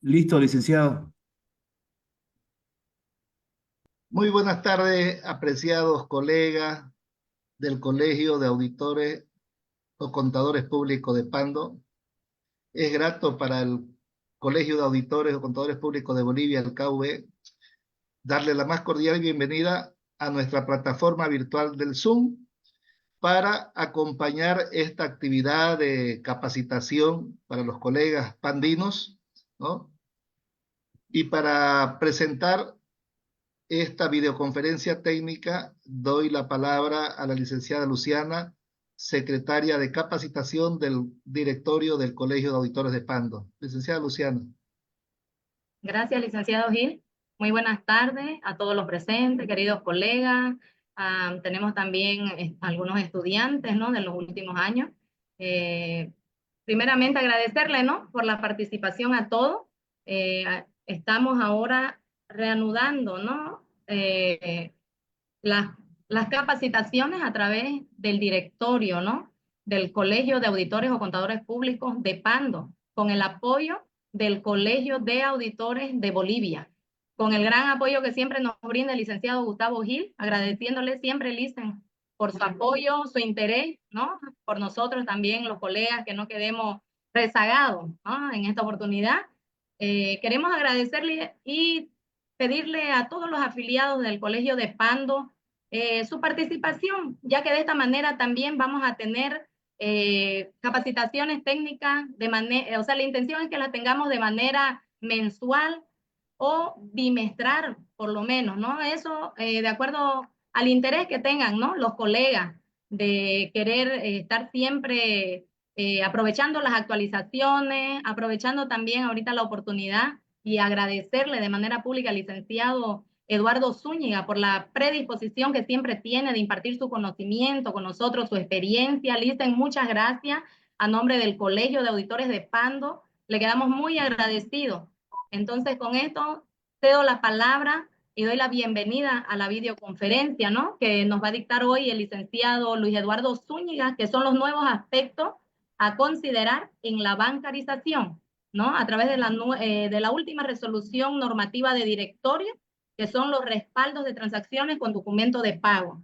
Listo, licenciado. Muy buenas tardes, apreciados colegas del Colegio de Auditores o Contadores Públicos de Pando. Es grato para el Colegio de Auditores o Contadores Públicos de Bolivia, el CAUB, darle la más cordial bienvenida a nuestra plataforma virtual del Zoom para acompañar esta actividad de capacitación para los colegas pandinos, ¿no? Y para presentar esta videoconferencia técnica, doy la palabra a la licenciada Luciana, secretaria de capacitación del directorio del Colegio de Auditores de Pando. Licenciada Luciana. Gracias, licenciado Gil. Muy buenas tardes a todos los presentes, queridos colegas. Tenemos también algunos estudiantes, ¿no?, de los últimos años. Primeramente, agradecerle, ¿no?, por la participación a todos. Estamos ahora reanudando, ¿no?, las, las capacitaciones a través del directorio, ¿no?, del Colegio de Auditores o Contadores Públicos de Pando, con el apoyo del Colegio de Auditores de Bolivia, con el gran apoyo que siempre nos brinda el licenciado Gustavo Gil, agradeciéndole siempre, Licen, por su apoyo, su interés, ¿no?, por nosotros también, los colegas, que no quedemos rezagados, ¿no?, en esta oportunidad. Queremos agradecerle y pedirle a todos los afiliados del Colegio de Pando su participación, ya que de esta manera también vamos a tener capacitaciones técnicas de manera, o sea, la intención es que las tengamos de manera mensual o bimestral, por lo menos, ¿no? Eso de acuerdo al interés que tengan, ¿no?, los colegas de querer estar siempre aprovechando las actualizaciones, aprovechando también ahorita la oportunidad y agradecerle de manera pública al licenciado Eduardo Zúñiga por la predisposición que siempre tiene de impartir su conocimiento con nosotros, su experiencia. Licen, muchas gracias. A nombre del Colegio de Auditores de Pando, le quedamos muy agradecidos. Entonces, con esto, cedo la palabra y doy la bienvenida a la videoconferencia, ¿no?, que nos va a dictar hoy el licenciado Luis Eduardo Zúñiga, que son los nuevos aspectos a considerar en la bancarización, ¿no?, a través de la última resolución normativa de directorio, que son los respaldos de transacciones con documento de pago.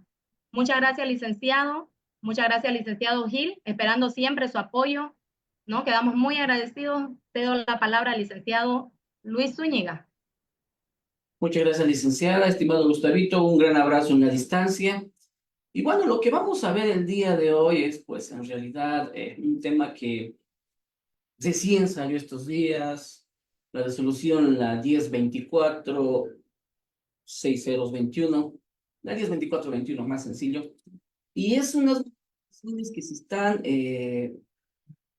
Muchas gracias, licenciado. Muchas gracias, licenciado Gil, esperando siempre su apoyo, ¿no? Quedamos muy agradecidos. Te doy la palabra al licenciado Luis Zúñiga. Muchas gracias, licenciada. Estimado Gustavito, un gran abrazo en la distancia. Y bueno, lo que vamos a ver el día de hoy es, pues, en realidad, un tema que recién salió estos días, la resolución, la 1024-6021, la 1024-21, más sencillo, y es unas resoluciones que se están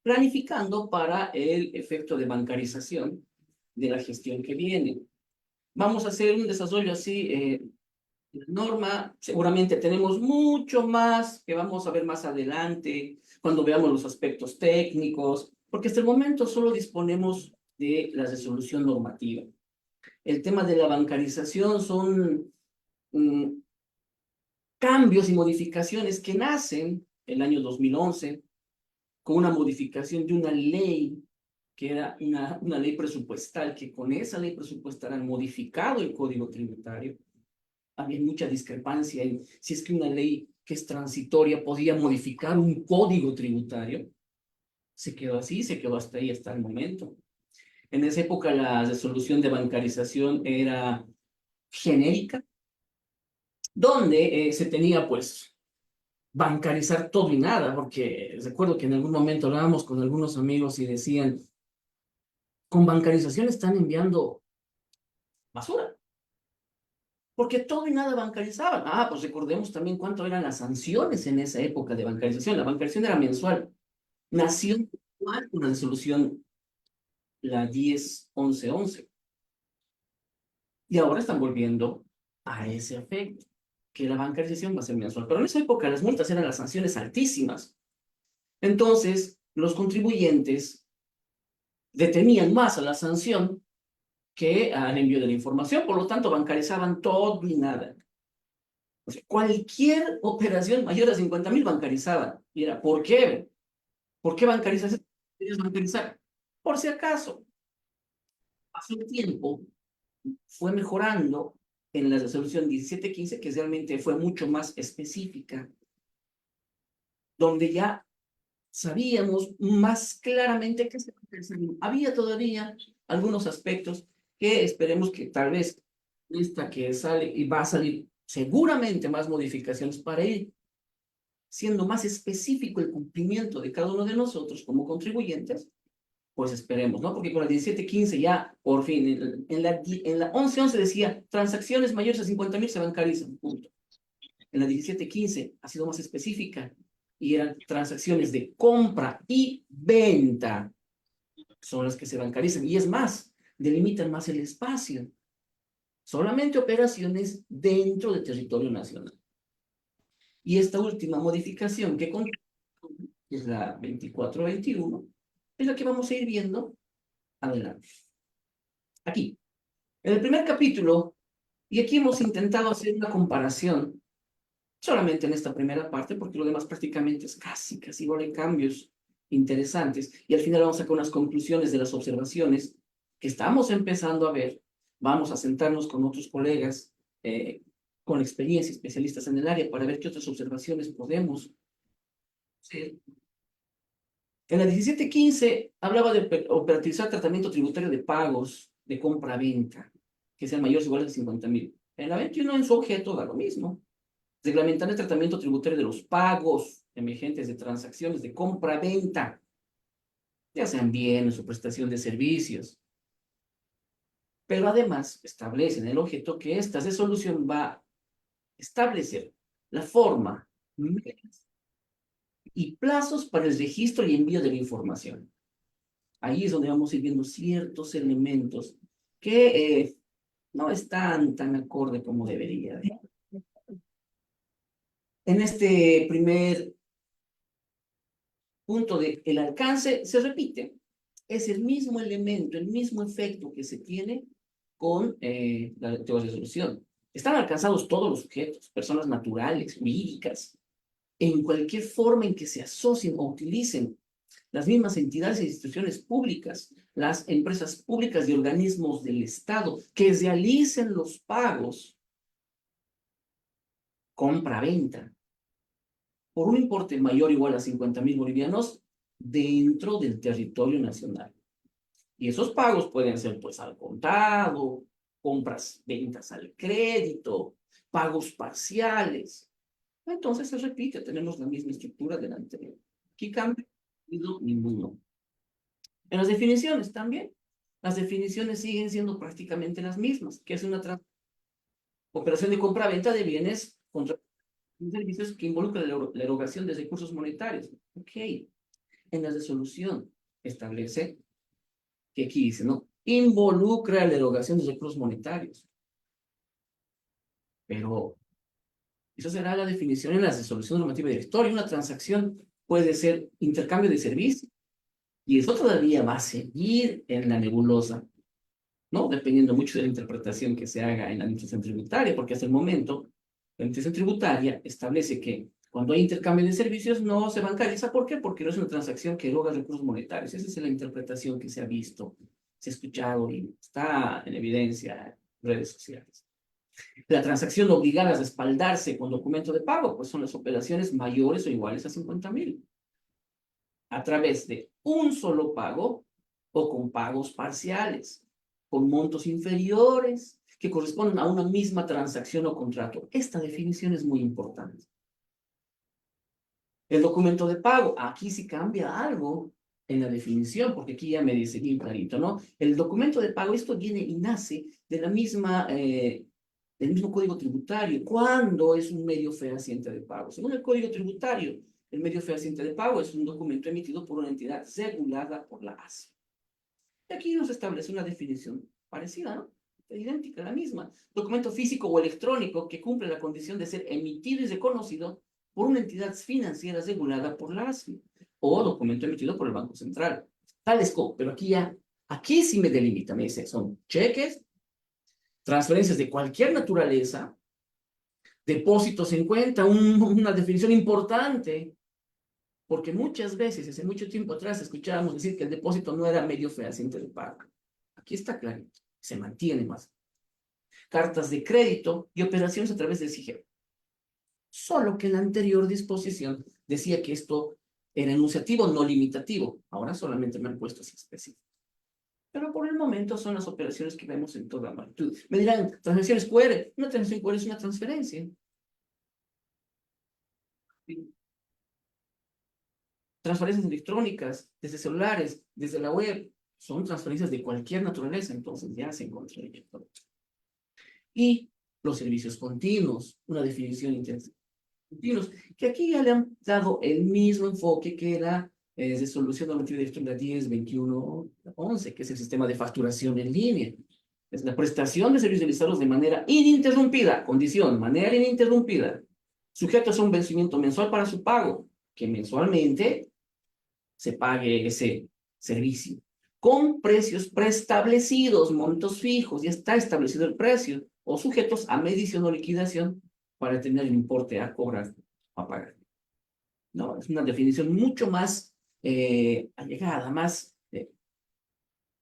planificando para el efecto de bancarización de la gestión que viene. Vamos a hacer un desarrollo así, la norma. Seguramente tenemos mucho más que vamos a ver más adelante, cuando veamos los aspectos técnicos, porque hasta el momento solo disponemos de la resolución normativa. El tema de la bancarización son cambios y modificaciones que nacen el año 2011 con una modificación de una ley que era una ley presupuestal, que con esa ley presupuestal han modificado el Código Tributario. Había mucha discrepancia en si es que una ley que es transitoria podía modificar un código tributario. Se quedó así, se quedó hasta ahí, hasta el momento. En esa época la resolución de bancarización era genérica, donde se tenía, pues, bancarizar todo y nada, porque recuerdo que en algún momento hablábamos con algunos amigos y decían, con bancarización están enviando basura, porque todo y nada bancarizaban. Pues recordemos también cuánto eran las sanciones en esa época de bancarización. La bancarización era mensual. Nació con una resolución, la 10-11-11. Y ahora están volviendo a ese efecto, que la bancarización va a ser mensual. Pero en esa época las multas eran las sanciones altísimas. Entonces, los contribuyentes detenían más a la sanción que al envío de la información, por lo tanto, bancarizaban todo y nada. O sea, cualquier operación mayor a 50.000 bancarizaban. Y era, ¿por qué? ¿Por qué bancarizas? ¿Querías bancarizar? Por si acaso. pasó el tiempo, fue mejorando en la resolución 1715, que realmente fue mucho más específica, donde ya sabíamos más claramente qué se pensaba. Había todavía algunos aspectos que esperemos que tal vez esta que sale y va a salir seguramente más modificaciones para ir siendo más específico el cumplimiento de cada uno de nosotros como contribuyentes, pues esperemos, ¿no? Porque con la 1715 ya, por fin, en la 1111 decía, transacciones mayores a 50,000 se bancarizan, punto. En la 1715 ha sido más específica y eran transacciones de compra y venta son las que se bancarizan. Y es más, delimitan más el espacio. Solamente operaciones dentro del territorio nacional. Y esta última modificación que es la 2421, es la que vamos a ir viendo adelante. Aquí, en el primer capítulo, y aquí hemos intentado hacer una comparación, solamente en esta primera parte, porque lo demás prácticamente es casi igual en cambios interesantes, y al final vamos a sacar unas conclusiones de las observaciones que estamos empezando a ver. Vamos a sentarnos con otros colegas con experiencia, especialistas en el área, para ver qué otras observaciones podemos hacer. En la 1715 hablaba de operativizar tratamiento tributario de pagos de compra-venta, que sean mayores o iguales a 50,000. En la 21 en su objeto da lo mismo. Reglamentar el tratamiento tributario de los pagos emergentes de transacciones de compra-venta, ya sean bienes o prestación de servicios. Pero además establece en el objeto que esta resolución va a establecer la forma, medios y plazos para el registro y envío de la información. Ahí es donde vamos a ir viendo ciertos elementos que no están tan acorde como debería. En este primer punto de el alcance se repite. Es el mismo elemento, el mismo efecto que se tiene con la resolución. Están alcanzados todos los sujetos, personas naturales, jurídicas, en cualquier forma en que se asocien o utilicen las mismas entidades e instituciones públicas, las empresas públicas y organismos del Estado que realicen los pagos, compra-venta, por un importe mayor o igual a 50,000 bolivianos dentro del territorio nacional. Y esos pagos pueden ser pues al contado, compras, ventas al crédito, pagos parciales. Entonces se repite, tenemos la misma estructura del anterior. Aquí cambia ninguno. En las definiciones también. Las definiciones siguen siendo prácticamente las mismas, que es una operación de compra-venta de bienes contra servicios que involucran la erogación de recursos monetarios. Ok. En la resolución establece que aquí dice, ¿no? Involucra la erogación de recursos monetarios. Pero esa será la definición en la resolución normativa directoria. Una transacción puede ser intercambio de servicios y eso todavía va a seguir en la nebulosa, ¿no? Dependiendo mucho de la interpretación que se haga en la administración tributaria, porque hasta el momento la administración tributaria establece que cuando hay intercambio de servicios no se bancariza. ¿Por qué? Porque no es una transacción que eroga recursos monetarios. Esa es la interpretación que se ha visto, se ha escuchado y está en evidencia en redes sociales. La transacción obligada a respaldarse con documento de pago, pues son las operaciones mayores o iguales a 50,000. A través de un solo pago o con pagos parciales, con montos inferiores que corresponden a una misma transacción o contrato. Esta definición es muy importante. El documento de pago, aquí sí cambia algo en la definición, porque aquí ya me dice bien clarito, ¿no? El documento de pago, esto viene y nace de la misma, del mismo código tributario. ¿Cuándo es un medio fehaciente de pago? Según el código tributario, el medio fehaciente de pago es un documento emitido por una entidad regulada por la ASI. Y aquí nos establece una definición parecida, ¿no? Idéntica, la misma. Documento físico o electrónico que cumple la condición de ser emitido y reconocido por una entidad financiera regulada por la ASFI o documento emitido por el Banco Central. Tales como, pero aquí sí me delimita, me dice, son cheques, transferencias de cualquier naturaleza, depósitos en cuenta, una definición importante, porque muchas veces, hace mucho tiempo atrás, escuchábamos decir que el depósito no era medio fehaciente de pago. Aquí está clarito. Se mantiene más. Cartas de crédito y operaciones a través del SIGEP. Solo que en la anterior disposición decía que esto era enunciativo, no limitativo. Ahora solamente me han puesto así específico. Pero por el momento son las operaciones que vemos en toda magnitud. Me dirán, transacciones QR. Una transacción QR es una transferencia. Transferencias electrónicas, desde celulares, desde la web, son transferencias de cualquier naturaleza, entonces ya se encontró el todo. Y los servicios continuos, una definición interesante. Continuos, que aquí ya le han dado el mismo enfoque que era de solución normativa de la 10, 21, 11, que es el sistema de facturación en línea. Es la prestación de servicios realizados de manera ininterrumpida, condición, manera ininterrumpida, sujetos a un vencimiento mensual para su pago, que mensualmente se pague ese servicio, con precios preestablecidos, montos fijos, ya está establecido el precio, o sujetos a medición o liquidación para tener el importe a cobrar, a pagar. No, es una definición mucho más allegada, más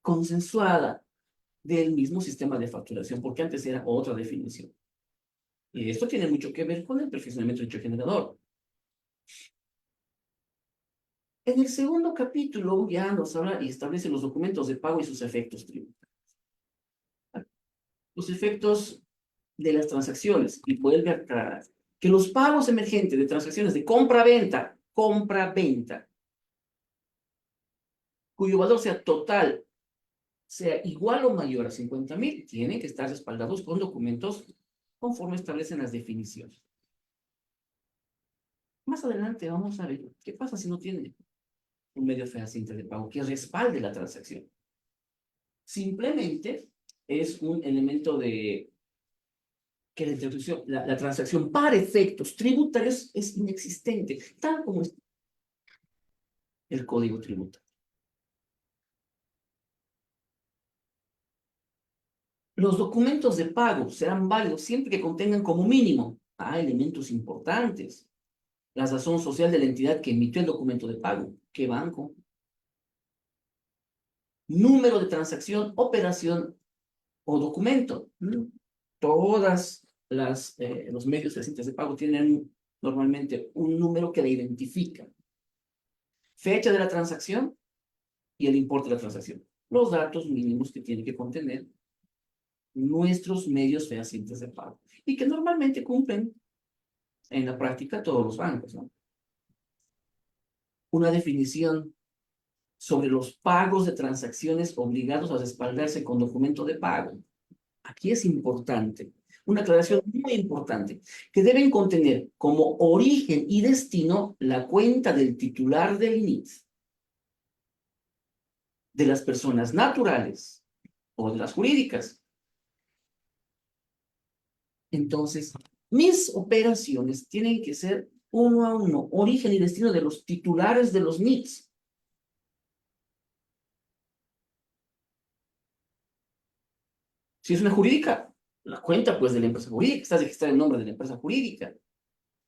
consensuada del mismo sistema de facturación, porque antes era otra definición. Y esto tiene mucho que ver con el perfeccionamiento del hecho generador. En el segundo capítulo ya nos habla y establece los documentos de pago y sus efectos tributarios. Los efectos de las transacciones, y vuelve a aclarar que los pagos emergentes de transacciones de compra-venta, cuyo valor sea total, sea igual o mayor a 50,000, tienen que estar respaldados con documentos conforme establecen las definiciones. Más adelante vamos a ver qué pasa si no tiene un medio fehaciente de pago que respalde la transacción. Simplemente es un elemento de que la transacción para efectos tributarios es inexistente, tal como es el código tributario. Los documentos de pago serán válidos siempre que contengan como mínimo elementos importantes. La razón social de la entidad que emitió el documento de pago. ¿Qué banco? Número de transacción, operación o documento. Todas los medios fehacientes de pago tienen normalmente un número que la identifica. Fecha de la transacción y el importe de la transacción. Los datos mínimos que tiene que contener nuestros medios fehacientes de pago y que normalmente cumplen en la práctica todos los bancos, ¿no? Una definición sobre los pagos de transacciones obligados a respaldarse con documento de pago. Aquí es importante, una aclaración muy importante, que deben contener como origen y destino la cuenta del titular del NIT, de las personas naturales o de las jurídicas. Entonces, mis operaciones tienen que ser uno a uno, origen y destino de los titulares de los NITs. Si es una jurídica, la cuenta pues de la empresa jurídica, está registrado el nombre de la empresa jurídica.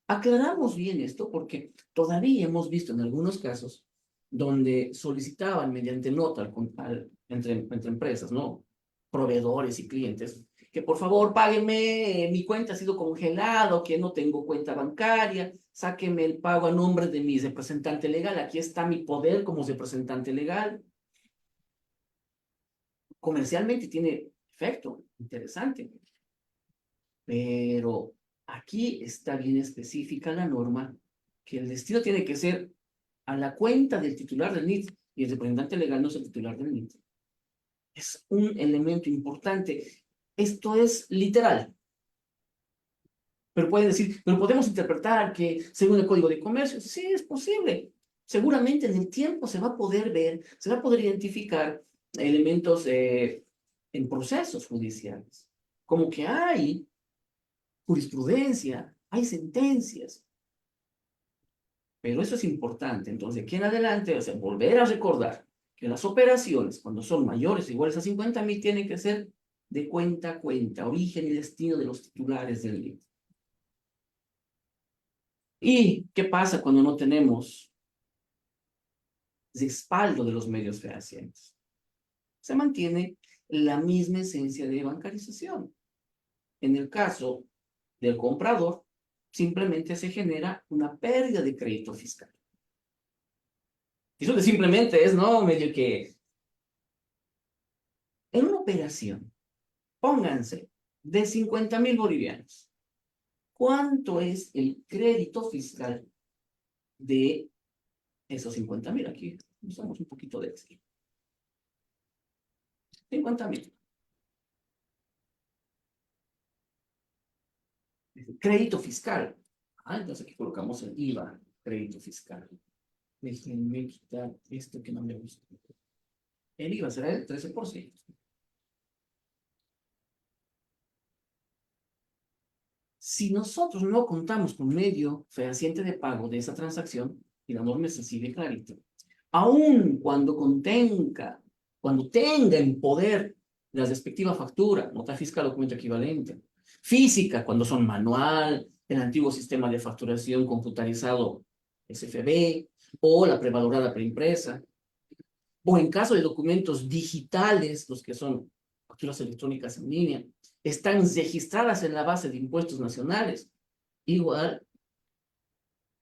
Aclaramos bien esto porque todavía hemos visto en algunos casos donde solicitaban mediante nota entre empresas, ¿no? Proveedores y clientes, que por favor páguenme, mi cuenta ha sido congelado, que no tengo cuenta bancaria, sáquenme el pago a nombre de mi representante legal, aquí está mi poder como representante legal. Comercialmente tiene efecto, interesante, pero aquí está bien específica la norma que el destino tiene que ser a la cuenta del titular del NIT y el representante legal no es el titular del NIT. Es un elemento importante. Esto es literal. Pero pueden decir, pero podemos interpretar que según el Código de Comercio, sí es posible. Seguramente en el tiempo se va a poder ver, se va a poder identificar elementos en procesos judiciales. Como que hay jurisprudencia, hay sentencias. Pero eso es importante. Entonces, de aquí en adelante, o sea, volver a recordar que las operaciones, cuando son mayores o iguales a 50,000, tienen que ser de cuenta a cuenta, origen y destino de los titulares del NIT. ¿Y qué pasa cuando no tenemos respaldo de los medios fehacientes? Se mantiene la misma esencia de bancarización. En el caso del comprador, simplemente se genera una pérdida de crédito fiscal. Eso de simplemente es, ¿no? Medio que en una operación, pónganse, de 50.000 bolivianos, ¿cuánto es el crédito fiscal de esos 50.000? Aquí usamos un poquito de Excel. 50.000. Crédito fiscal. Entonces aquí colocamos el IVA, crédito fiscal. Déjenme quitar esto que no me gusta. El IVA será el 13%. Si nosotros no contamos con medio fehaciente de pago de esa transacción, y la norma es así de clarita, aun cuando tenga en poder la respectiva factura, nota fiscal, documento equivalente, física, cuando son manual, el antiguo sistema de facturación computarizado SFB, o la prevalorada preimpresa, o en caso de documentos digitales, los que son facturas electrónicas en línea, están registradas en la base de impuestos nacionales. Igual,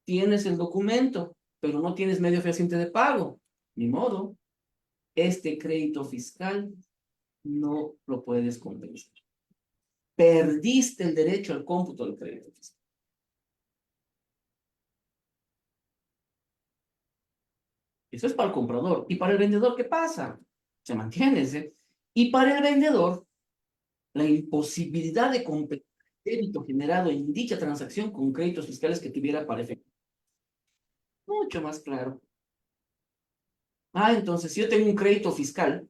tienes el documento, pero no tienes medio fehaciente de pago. Ni modo, este crédito fiscal no lo puedes compensar. Perdiste el derecho al cómputo del crédito fiscal. Eso es para el comprador. ¿Y para el vendedor qué pasa? Se mantiene, ¿sí? Y para el vendedor, la imposibilidad de compensar el débito generado en dicha transacción con créditos fiscales que tuviera para efecto. Mucho más claro. Entonces, si yo tengo un crédito fiscal,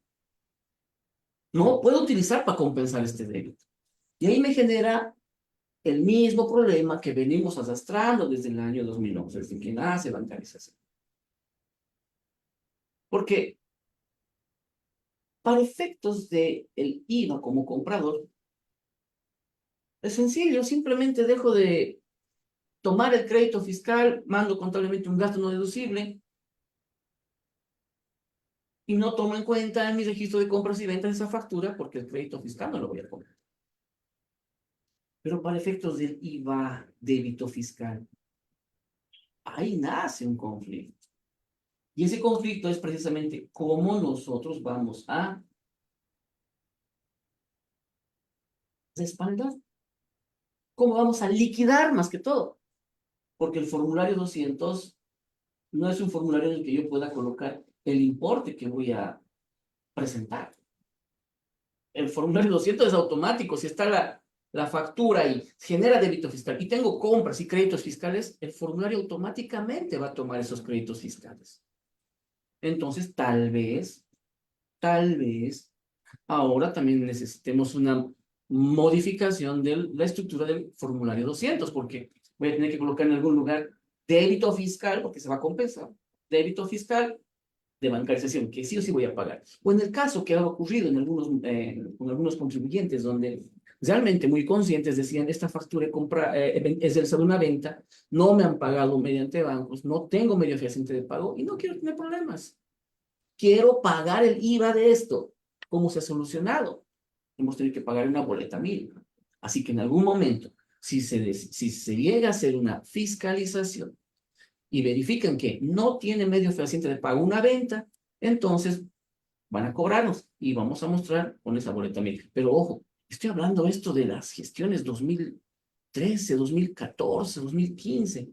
no puedo utilizar para compensar este débito. Y ahí me genera el mismo problema que venimos arrastrando desde el año 2011, desde que nace bancarización. Porque para efectos del IVA como comprador, es sencillo, simplemente dejo de tomar el crédito fiscal, mando contablemente un gasto no deducible y no tomo en cuenta en mi registro de compras y ventas esa factura porque el crédito fiscal no lo voy a cobrar. Pero para efectos del IVA débito fiscal, ahí nace un conflicto. Y ese conflicto es precisamente cómo nosotros vamos a respaldar, cómo vamos a liquidar más que todo. Porque el formulario 200 no es un formulario en el que yo pueda colocar el importe que voy a presentar. El formulario 200 es automático. Si está la factura y genera débito fiscal y tengo compras y créditos fiscales, el formulario automáticamente va a tomar esos créditos fiscales. Entonces, tal vez, ahora también necesitemos una modificación de la estructura del formulario 200, porque voy a tener que colocar en algún lugar débito fiscal, porque se va a compensar, débito fiscal de bancarización, que sí o sí voy a pagar. O en el caso que ha ocurrido con algunos contribuyentes, donde realmente muy conscientes decían, esta factura es de una venta, no me han pagado mediante bancos, no tengo medio fehaciente de pago y no quiero tener problemas. Quiero pagar el IVA de esto. ¿Cómo se ha solucionado? Hemos tenido que pagar una boleta 1000. Así que en algún momento, si se llega a hacer una fiscalización y verifican que no tiene medio fehaciente de pago una venta, entonces van a cobrarnos y vamos a mostrar con esa boleta 1000. Pero ojo, estoy hablando esto de las gestiones 2013, 2014, 2015.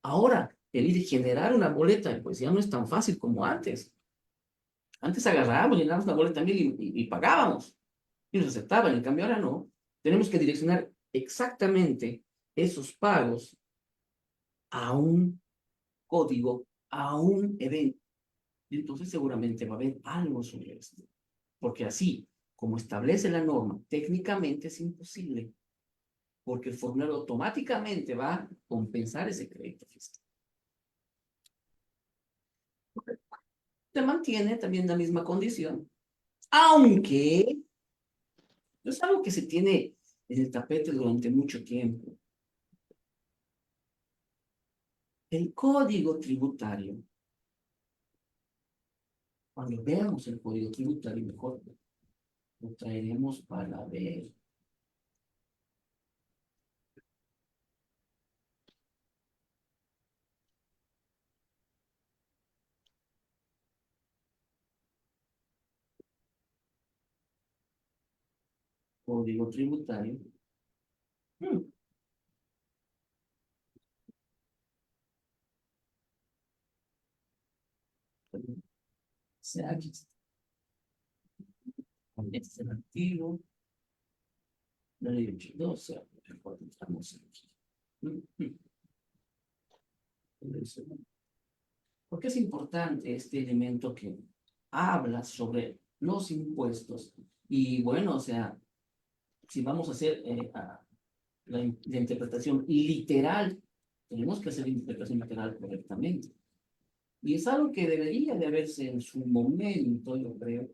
Ahora, el ir a generar una boleta, pues ya no es tan fácil como antes. Antes agarrábamos, llenábamos la boleta 1000 y pagábamos. Y nos aceptaban. En cambio, ahora no. Tenemos que direccionar exactamente esos pagos a un código, a un evento. Y entonces seguramente va a haber algo sobre esto. Porque así, como establece la norma, técnicamente es imposible. Porque el formulario automáticamente va a compensar ese crédito fiscal. Se mantiene también la misma condición. Aunque no es algo que se tiene en el tapete durante mucho tiempo. El código tributario, cuando veamos el código tributario mejor, Lo traeremos para ver. Código tributario. Sea aquí. Este es el activo. La ley 812. Estamos aquí. ¿Por qué es importante este elemento que habla sobre los impuestos? Y bueno, o sea, si vamos a hacer la interpretación literal, tenemos que hacer la interpretación literal correctamente. Y es algo que debería de haberse en su momento, yo creo,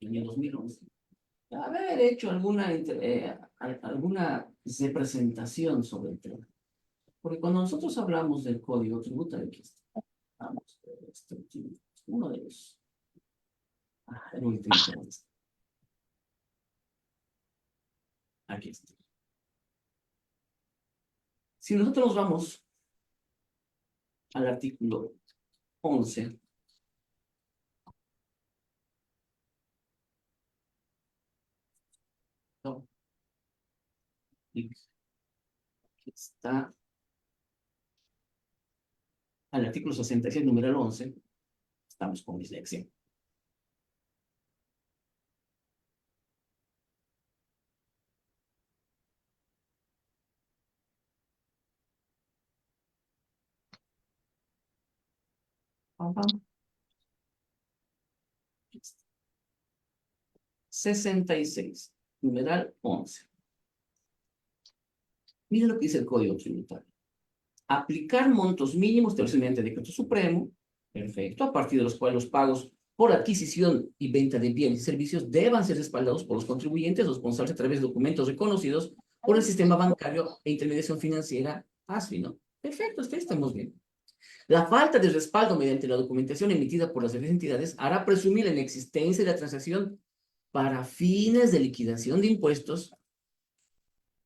en el 2011, haber hecho alguna representación sobre el tema. Porque cuando nosotros hablamos del código tributario, aquí está, vamos, uno de los, el último, aquí está. Si nosotros nos vamos al artículo 11, ¿no? Aquí está al artículo 66, numeral 11, estamos con dislexia. Ajá. 66, numeral 11. Mira lo que dice el Código Tributario. Aplicar montos mínimos establecidos mediante decreto supremo, perfecto, a partir de los cuales los pagos por adquisición y venta de bienes y servicios deban ser respaldados por los contribuyentes responsables a través de documentos reconocidos por el sistema bancario e intermediación financiera ASFI, ¿no? Perfecto, hasta ahí estamos bien. La falta de respaldo mediante la documentación emitida por las diferentes entidades hará presumir la inexistencia de la transacción para fines de liquidación de impuestos.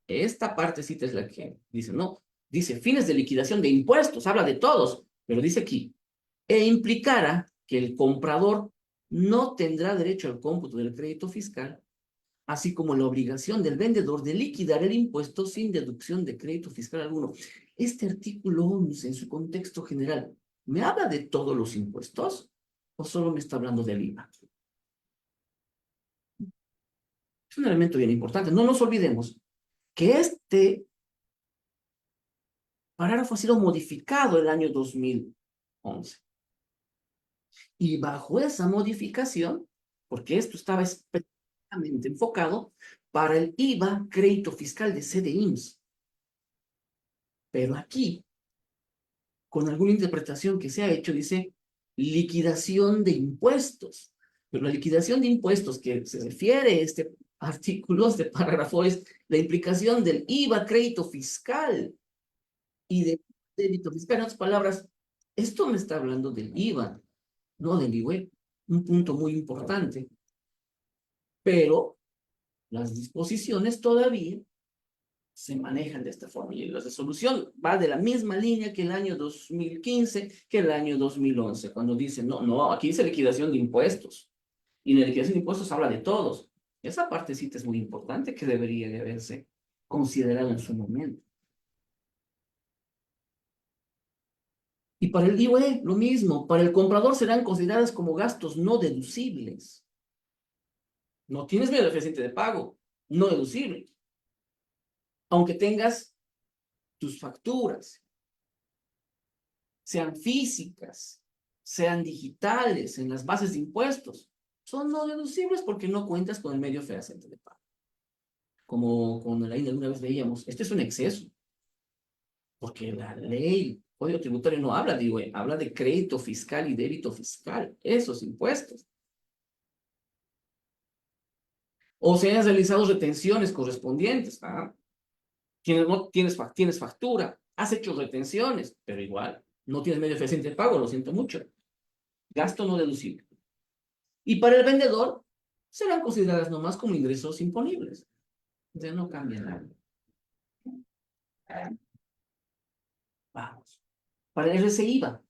Esta partecita es la que dice, no, dice fines de liquidación de impuestos, habla de todos, pero dice aquí, e implicará que el comprador no tendrá derecho al cómputo del crédito fiscal, así como la obligación del vendedor de liquidar el impuesto sin deducción de crédito fiscal alguno. Este artículo 11, en su contexto general, ¿me habla de todos los impuestos o solo me está hablando del IVA? Es un elemento bien importante. No nos olvidemos que este parágrafo ha sido modificado el año 2011. Y bajo esa modificación, porque esto estaba específicamente enfocado para el IVA, crédito fiscal de CDIMS. Pero aquí, con alguna interpretación que se ha hecho, dice liquidación de impuestos. Pero la liquidación de impuestos que se refiere a este artículo, este párrafo, es la implicación del IVA, crédito fiscal y de débito fiscal. En otras palabras, esto me está hablando del IVA, no del IVA, un punto muy importante. Pero las disposiciones todavía se manejan de esta forma. Y la resolución va de la misma línea que el año 2015, que el año 2011, cuando dicen, no, aquí dice liquidación de impuestos. Y en la liquidación de impuestos habla de todos. Esa partecita es muy importante que debería de haberse considerado en su momento. Y para el IVA, lo mismo. Para el comprador serán consideradas como gastos no deducibles. No tienes medio eficiente de pago, no deducible. Aunque tengas tus facturas, sean físicas, sean digitales en las bases de impuestos, son no deducibles porque no cuentas con el medio fehaciente de pago. Como con la ley de alguna vez veíamos, este es un exceso. Porque la ley, Código Tributario no habla de IVA, habla de crédito fiscal y débito fiscal, esos impuestos. O se han realizado retenciones correspondientes. No tienes factura, has hecho retenciones, pero igual no tienes medio fehaciente de pago, lo siento mucho. Gasto no deducible. Y para el vendedor, serán consideradas nomás como ingresos imponibles. Ya no cambia nada. Vamos. Para el RCIVA,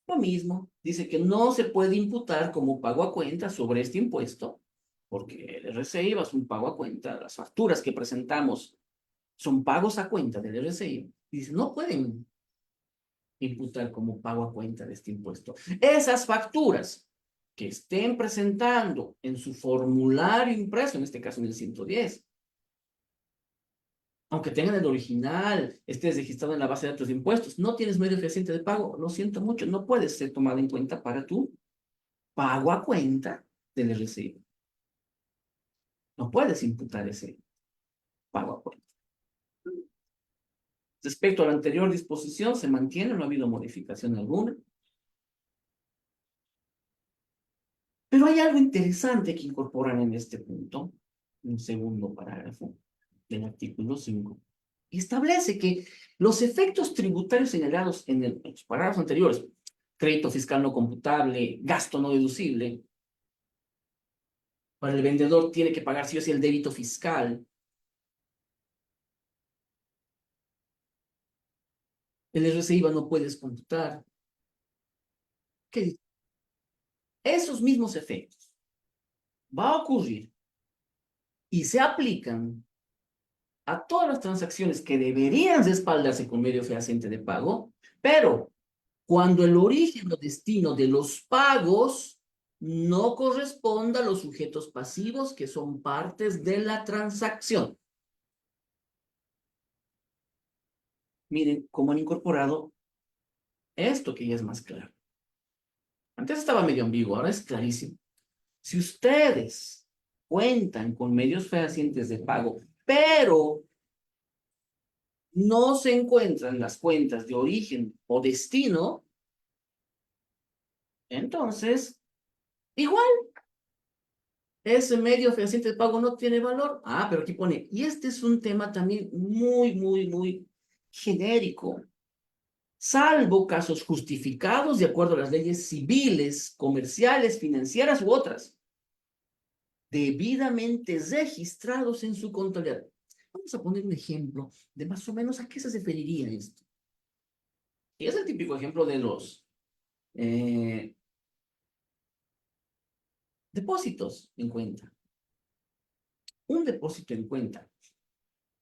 lo mismo. Dice que no se puede imputar como pago a cuenta sobre este impuesto, porque el RCIVA es un pago a cuenta. Las facturas que presentamos son pagos a cuenta del RCIVA. Y dice, no pueden imputar como pago a cuenta de este impuesto. Esas facturas que estén presentando en su formulario impreso, en este caso en el 110, aunque tengan el original, estés registrado en la base de datos de impuestos, no tienes medio fehaciente de pago, lo siento mucho, no puedes ser tomado en cuenta para tu pago a cuenta del RCIVA. No puedes imputar ese pago a cuenta. Respecto a la anterior disposición, se mantiene, no ha habido modificación alguna. Pero hay algo interesante que incorporan en este punto, un segundo parágrafo del artículo 5, y establece que los efectos tributarios señalados en los parágrafos anteriores, crédito fiscal no computable, gasto no deducible, para el vendedor tiene que pagar sí o sí el débito fiscal, el RCIVA no puedes computar. ¿Qué dice? Esos mismos efectos va a ocurrir y se aplican a todas las transacciones que deberían respaldarse con medio fehaciente de pago, pero cuando el origen o destino de los pagos no corresponda a los sujetos pasivos que son partes de la transacción. Miren cómo han incorporado esto que ya es más claro. Antes estaba medio ambiguo, ahora es clarísimo. Si ustedes cuentan con medios fehacientes de pago, pero no se encuentran las cuentas de origen o destino, entonces, igual, ese medio fehaciente de pago no tiene valor. Ah, pero aquí pone, y este es un tema también muy genérico. Salvo casos justificados de acuerdo a las leyes civiles, comerciales, financieras u otras, debidamente registrados en su contabilidad. Vamos a poner un ejemplo de más o menos a qué se referiría esto. Y es el típico ejemplo de los depósitos en cuenta. Un depósito en cuenta.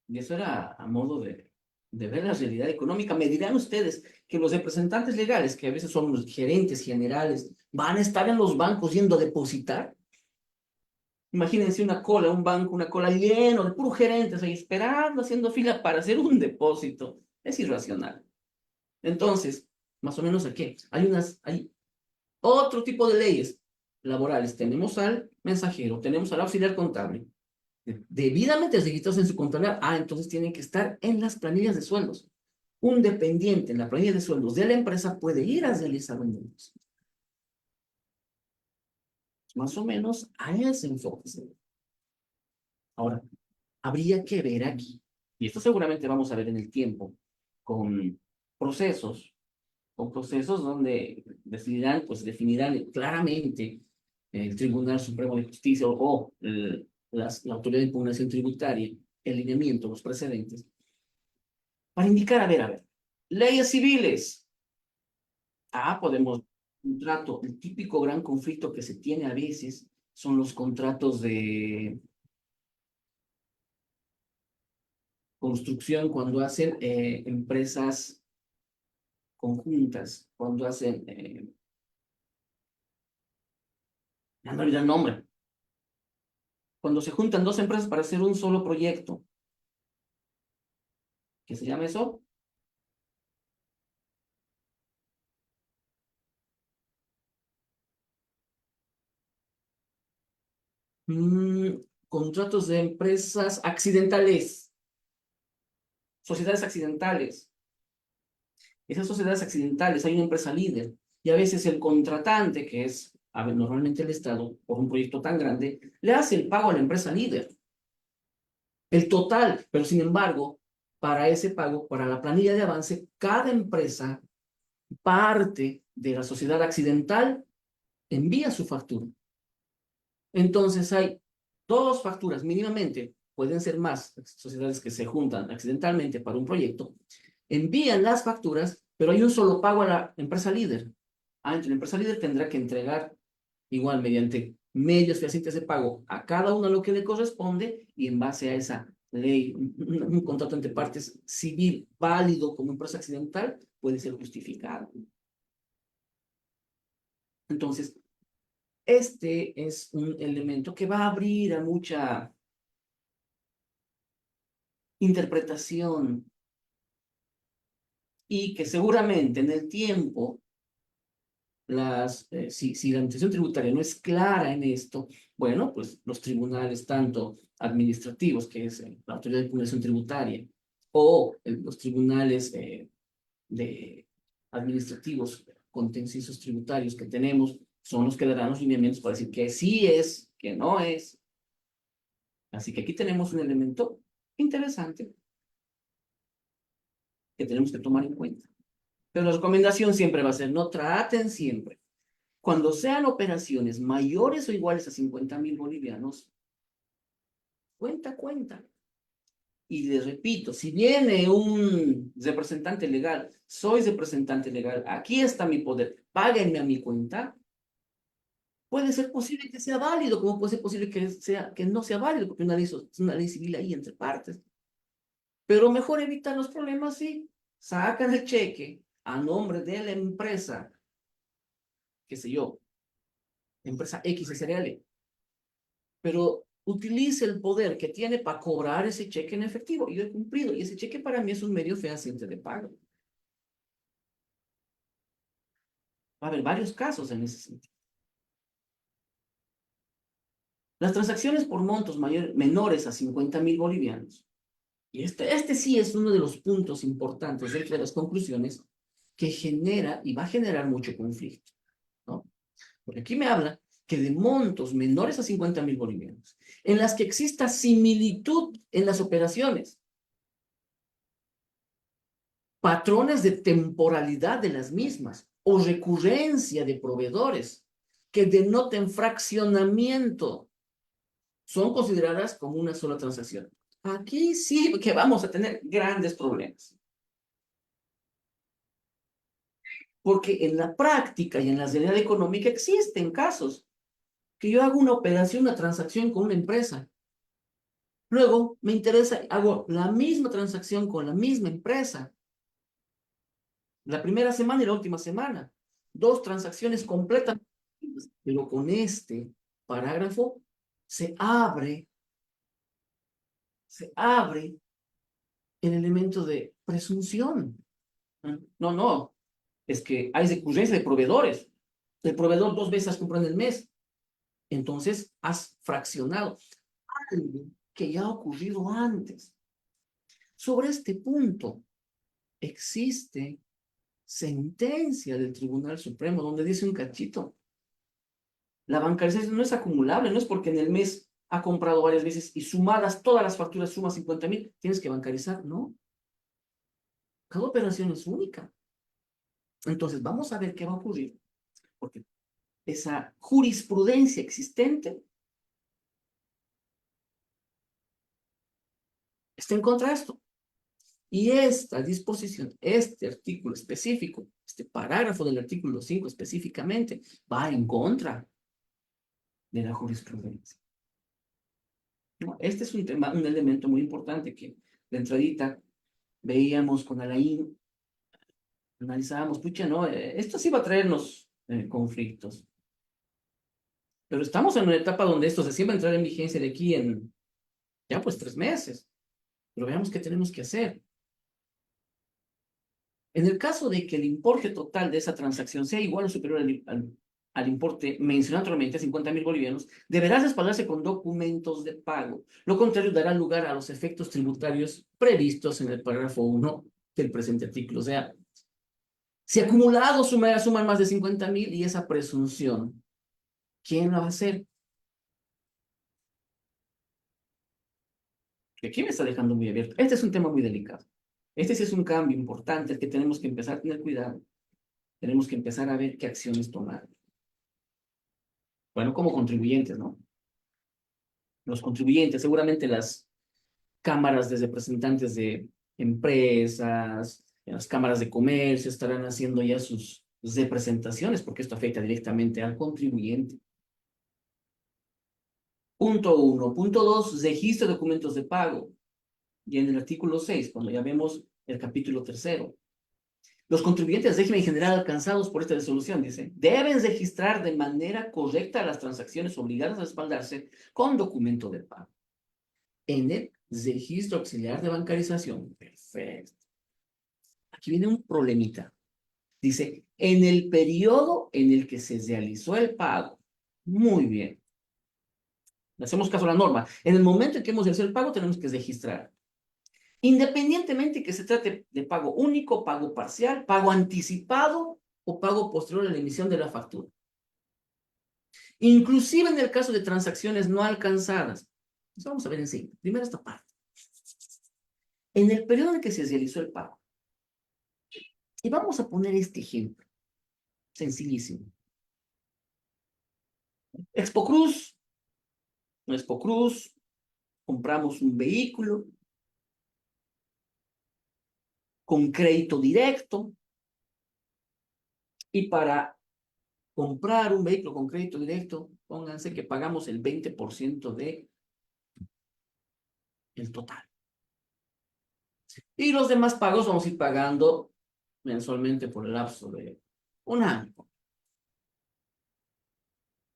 Y eso era a modo de ver la realidad económica. Me dirán ustedes que los representantes legales, que a veces son los gerentes generales, van a estar en los bancos yendo a depositar. Imagínense una cola, un banco, una cola lleno de puros gerentes ahí esperando, haciendo fila para hacer un depósito. Es irracional. Entonces, más o menos aquí, hay otro tipo de leyes laborales. Tenemos al mensajero, tenemos al auxiliar contable. Debidamente registrados en su contabilidad, entonces tienen que estar en las planillas de sueldos. Un dependiente en la planilla de sueldos de la empresa puede ir a realizar un depósito. Más o menos a ese enfoque. Ahora, habría que ver aquí, y esto seguramente vamos a ver en el tiempo, con procesos, donde definirán claramente el Tribunal Supremo de Justicia o la Autoridad de Impugnación Tributaria, el lineamiento, los precedentes, para indicar, a ver, leyes civiles. Podemos, contrato, el típico gran conflicto que se tiene a veces son los contratos de construcción cuando hacen empresas conjuntas, cuando hacen, ya no olvidé el nombre, cuando se juntan dos empresas para hacer un solo proyecto. ¿Qué se llama eso? Contratos de empresas accidentales, sociedades accidentales. Esas sociedades accidentales, hay una empresa líder, y a veces el contratante, que es normalmente el Estado, por un proyecto tan grande, le hace el pago a la empresa líder. El total, pero sin embargo, para ese pago, para la planilla de avance, cada empresa, parte de la sociedad accidental, envía su factura. Entonces hay 2 facturas mínimamente, pueden ser más sociedades que se juntan accidentalmente para un proyecto, envían las facturas, pero hay un solo pago a la empresa líder. Entonces la empresa líder tendrá que entregar igual mediante medios fehacientes de pago a cada uno lo que le corresponde y en base a esa ley, un contrato entre partes civil válido como empresa accidental puede ser justificado. Entonces, este es un elemento que va a abrir a mucha interpretación y que seguramente en el tiempo, si la administración tributaria no es clara en esto, bueno, pues los tribunales, tanto administrativos, que es la Autoridad de Impugnación Tributaria, o los tribunales de administrativos contenciosos tributarios que tenemos, son los que darán los lineamientos para decir que sí es, que no es. Así que aquí tenemos un elemento interesante que tenemos que tomar en cuenta. Pero la recomendación siempre va a ser, no traten siempre. Cuando sean operaciones mayores o iguales a 50.000 bolivianos, cuenta. Y les repito, si viene un representante legal, soy representante legal, aquí está mi poder, páguenme a mi cuenta, puede ser posible que sea válido, como puede ser posible que no sea válido, porque es una ley civil ahí entre partes. Pero mejor evitar los problemas si sacan el cheque a nombre de la empresa, qué sé yo, empresa X SRL, pero utilice el poder que tiene para cobrar ese cheque en efectivo. Yo he cumplido, y ese cheque para mí es un medio fehaciente de pago. Va a haber varios casos en ese sentido. Las transacciones por montos menores a 50.000 bolivianos, y este sí es uno de los puntos importantes dentro de las conclusiones que genera y va a generar mucho conflicto, ¿no? Porque aquí me habla que de montos menores a 50.000 bolivianos, en las que exista similitud en las operaciones, patrones de temporalidad de las mismas o recurrencia de proveedores que denoten fraccionamiento, son consideradas como una sola transacción. Aquí sí que vamos a tener grandes problemas. Porque en la práctica y en la realidad económica existen casos que yo hago una operación, una transacción con una empresa. Luego me interesa, hago la misma transacción con la misma empresa. La primera semana y la última semana. 2 transacciones completas. Pero con este parágrafo se abre el elemento de presunción. No, es que hay recurrencia de proveedores. El proveedor 2 veces compra en el mes. Entonces has fraccionado algo que ya ha ocurrido antes. Sobre este punto existe sentencia del Tribunal Supremo donde dice un cachito. La bancarización no es acumulable, no es porque en el mes ha comprado varias veces y sumadas todas las facturas suma 50.000, tienes que bancarizar, no. Cada operación es única. Entonces vamos a ver qué va a ocurrir, porque esa jurisprudencia existente está en contra de esto. Y esta disposición, este artículo específico, este parágrafo del artículo 5 específicamente, va en contra de la jurisprudencia. ¿No? Este es un tema, un elemento muy importante que de entradita veíamos con Alain, analizábamos, pucha, ¿no? Esto sí va a traernos conflictos. Pero estamos en una etapa donde esto se va a entrar en vigencia de aquí en ya pues 3 meses. Pero veamos qué tenemos que hacer. En el caso de que el importe total de esa transacción sea igual o superior al importe mencionado anteriormente, 50.000 bolivianos, deberá respaldarse con documentos de pago. Lo contrario dará lugar a los efectos tributarios previstos en el párrafo 1 del presente artículo. O sea, si acumulados suman más de 50.000 y esa presunción, ¿quién la va a hacer? Que aquí me está dejando muy abierto. Este es un tema muy delicado. Este sí es un cambio importante el que tenemos que empezar a tener cuidado. Tenemos que empezar a ver qué acciones tomar. Bueno, como contribuyentes, ¿no? los contribuyentes, seguramente las cámaras de representantes de empresas, las cámaras de comercio estarán haciendo ya sus representaciones, porque esto afecta directamente al contribuyente. Punto 1. Punto 2, registro de documentos de pago. Y en el artículo 6, cuando ya vemos el capítulo 3, los contribuyentes de régimen general alcanzados por esta resolución, dice, deben registrar de manera correcta las transacciones obligadas a respaldarse con documento de pago en el registro auxiliar de bancarización. Perfecto. Aquí viene un problemita. Dice, en el periodo en el que se realizó el pago. Muy bien. Le hacemos caso a la norma. En el momento en que hemos realizado el pago, tenemos que registrar. Independientemente que se trate de pago único, pago parcial, pago anticipado o pago posterior a la emisión de la factura. Inclusive en el caso de transacciones no alcanzadas. Eso vamos a ver en sí. Primero esta parte. En el periodo en que se realizó el pago. Y vamos a poner este ejemplo. Sencillísimo. Expo Cruz. Expo Cruz. Compramos un vehículo con crédito directo. Y para comprar un vehículo con crédito directo, pónganse que pagamos el 20% de el total. Y los demás pagos vamos a ir pagando mensualmente por el lapso de un año.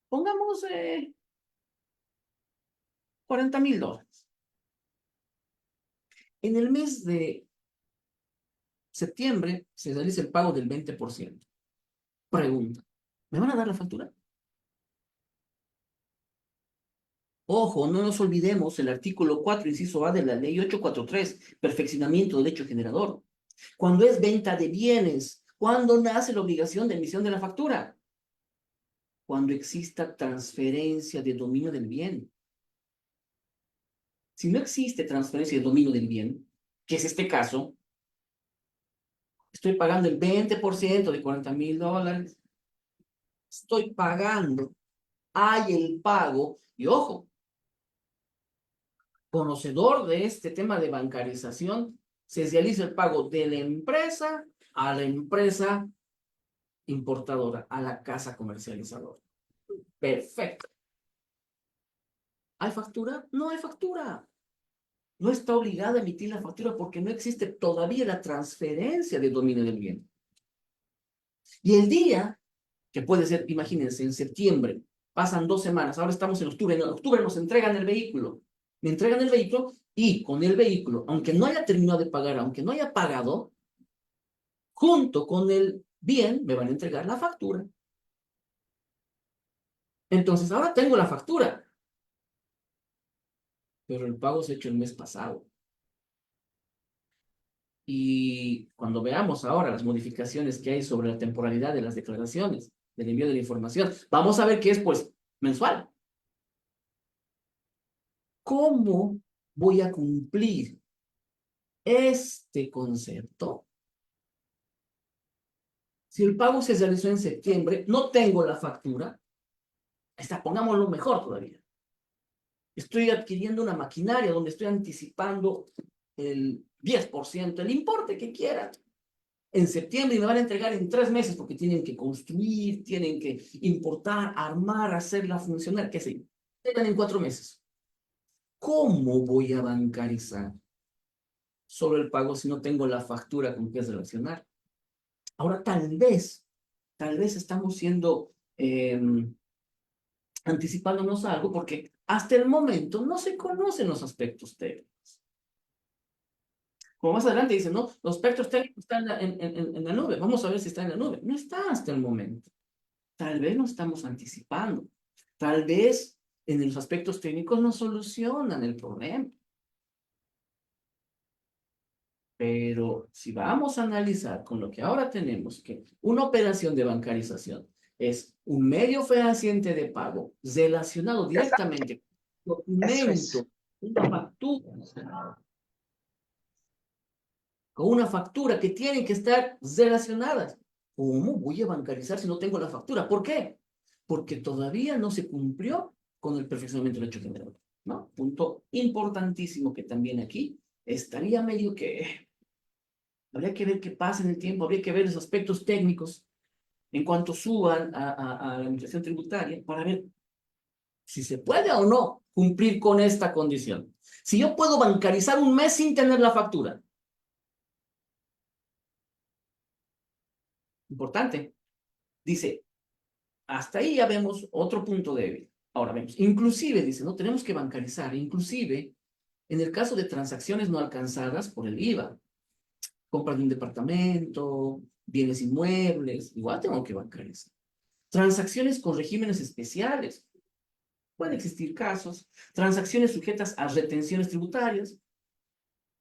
Pongamos $40,000. En el mes de septiembre se realiza el pago del 20%. Pregunta, ¿me van a dar la factura? Ojo, no nos olvidemos el artículo 4, inciso A de la ley 843, perfeccionamiento del hecho generador. Cuando es venta de bienes, ¿cuándo nace la obligación de emisión de la factura? Cuando exista transferencia de dominio del bien. Si no existe transferencia de dominio del bien, que es este caso, estoy pagando el 20% de $40,000, estoy pagando, hay el pago, y ojo, conocedor de este tema de bancarización, se realiza el pago de la empresa a la empresa importadora, a la casa comercializadora. Perfecto. ¿Hay factura? No hay factura. No está obligada a emitir la factura porque no existe todavía la transferencia de dominio del bien. Y el día, que puede ser, imagínense, en septiembre, pasan 2 semanas, ahora estamos en octubre nos entregan el vehículo. Me entregan el vehículo y con el vehículo, aunque no haya terminado de pagar, aunque no haya pagado, junto con el bien me van a entregar la factura. Entonces, ahora tengo la factura, pero el pago se ha hecho el mes pasado. Y cuando veamos ahora las modificaciones que hay sobre la temporalidad de las declaraciones, del envío de la información, vamos a ver que es, pues, mensual. ¿Cómo voy a cumplir este concepto? Si el pago se realizó en septiembre, no tengo la factura, pongámoslo mejor todavía. Estoy adquiriendo una maquinaria donde estoy anticipando el 10%, el importe que quieran. En septiembre y me van a entregar en 3 meses porque tienen que construir, tienen que importar, armar, hacerla funcionar, qué sé yo. Llegan en 4 meses. ¿Cómo voy a bancarizar solo el pago si no tengo la factura con que relacionar? Ahora, tal vez estamos siendo anticipándonos a algo porque hasta el momento no se conocen los aspectos técnicos. Como más adelante dicen, ¿no? Los aspectos técnicos están en la nube. Vamos a ver si está en la nube. No está hasta el momento. Tal vez no estamos anticipando. Tal vez en los aspectos técnicos no solucionan el problema. Pero si vamos a analizar con lo que ahora tenemos, que una operación de bancarización es un medio fehaciente de pago relacionado directamente con un documento, una factura, con una factura que tienen que estar relacionadas. ¿Cómo voy a bancarizar si no tengo la factura? ¿Por qué? Porque todavía no se cumplió con el perfeccionamiento del hecho generador. ¿no? Punto importantísimo que también aquí estaría medio que... Habría que ver qué pasa en el tiempo, habría que ver los aspectos técnicos en cuanto suban a la administración tributaria para ver si se puede o no cumplir con esta condición. Si yo puedo bancarizar un mes sin tener la factura. Importante. Dice, hasta ahí ya vemos otro punto débil. Ahora vemos, inclusive, dice, no tenemos que bancarizar, inclusive en el caso de transacciones no alcanzadas por el IVA, compra de un departamento, bienes inmuebles, igual tengo que bancarizar. Transacciones con regímenes especiales, pueden existir casos. Transacciones sujetas a retenciones tributarias.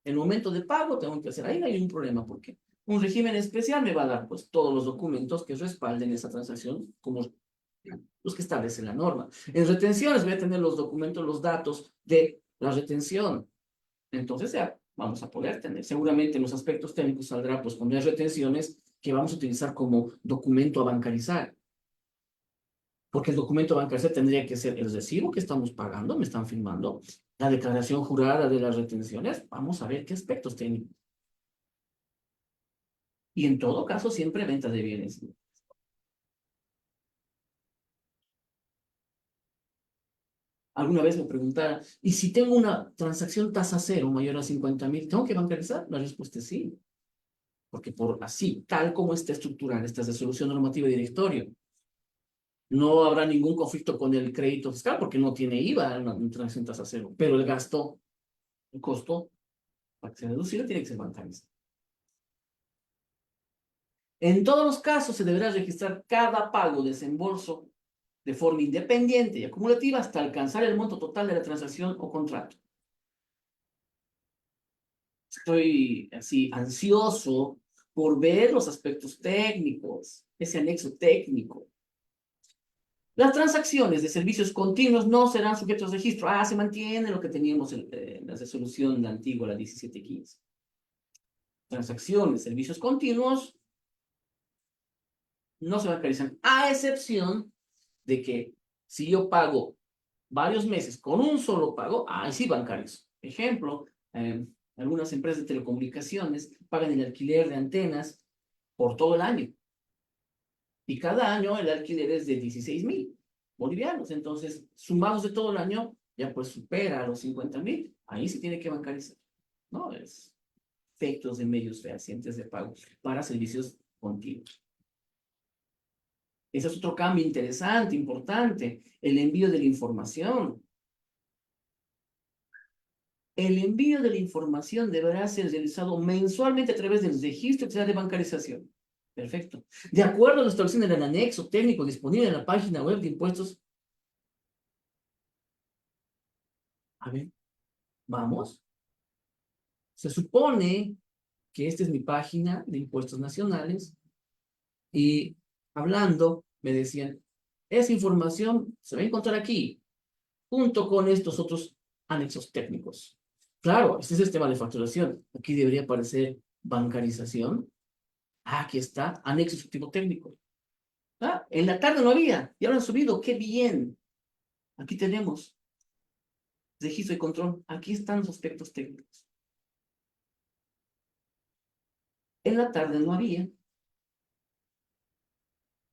En el momento de pago tengo que hacer, ahí no hay un problema, porque un régimen especial me va a dar pues todos los documentos que respalden esa transacción, como los que establece la norma. En retenciones voy a tener los documentos, los datos de la retención. Entonces ya vamos a poder tener, seguramente en los aspectos técnicos saldrá pues con las retenciones que vamos a utilizar como documento a bancarizar. Porque el documento a bancarizar tendría que ser el recibo que estamos pagando, me están firmando, la declaración jurada de las retenciones, vamos a ver qué aspectos técnicos. Y en todo caso, siempre venta de bienes. Alguna vez me preguntaron, ¿y si tengo una transacción tasa cero mayor a 50.000, tengo que bancarizar? La respuesta es sí. Porque por así, tal como está estructurada esta resolución normativa de directorio, no habrá ningún conflicto con el crédito fiscal porque no tiene IVA una transacción tasa cero. Pero el gasto, el costo, para que sea reducido, tiene que ser bancarizado. En todos los casos se deberá registrar cada pago de desembolso de forma independiente y acumulativa hasta alcanzar el monto total de la transacción o contrato. Estoy así ansioso por ver los aspectos técnicos, ese anexo técnico. Las transacciones de servicios continuos no serán sujetos a registro. Se mantiene lo que teníamos en la resolución antigua, la 1715. Transacciones, servicios continuos no se bancarizan, a excepción de que si yo pago varios meses con un solo pago, ahí sí bancarizo. Ejemplo, algunas empresas de telecomunicaciones pagan el alquiler de antenas por todo el año. Y cada año el alquiler es de 16.000 bolivianos. Entonces, sumados de todo el año, ya pues supera los 50.000. Ahí sí tiene que bancarizar. ¿No? Es efectos de medios fehacientes de pago para servicios continuos. Ese es otro cambio interesante, importante, el envío de la información. El envío de la información deberá ser realizado mensualmente a través del registro de bancarización. Perfecto. De acuerdo a la establecido en el anexo técnico disponible en la página web de impuestos. A ver, vamos. Se supone que esta es mi página de impuestos nacionales y hablando me decían, esa información se va a encontrar aquí, junto con estos otros anexos técnicos. Claro, este es el tema de facturación. Aquí debería aparecer bancarización. Aquí está, anexo instructivo técnico. En la tarde no había, ya lo han subido, qué bien. Aquí tenemos registro y control. Aquí están los aspectos técnicos. En la tarde no había.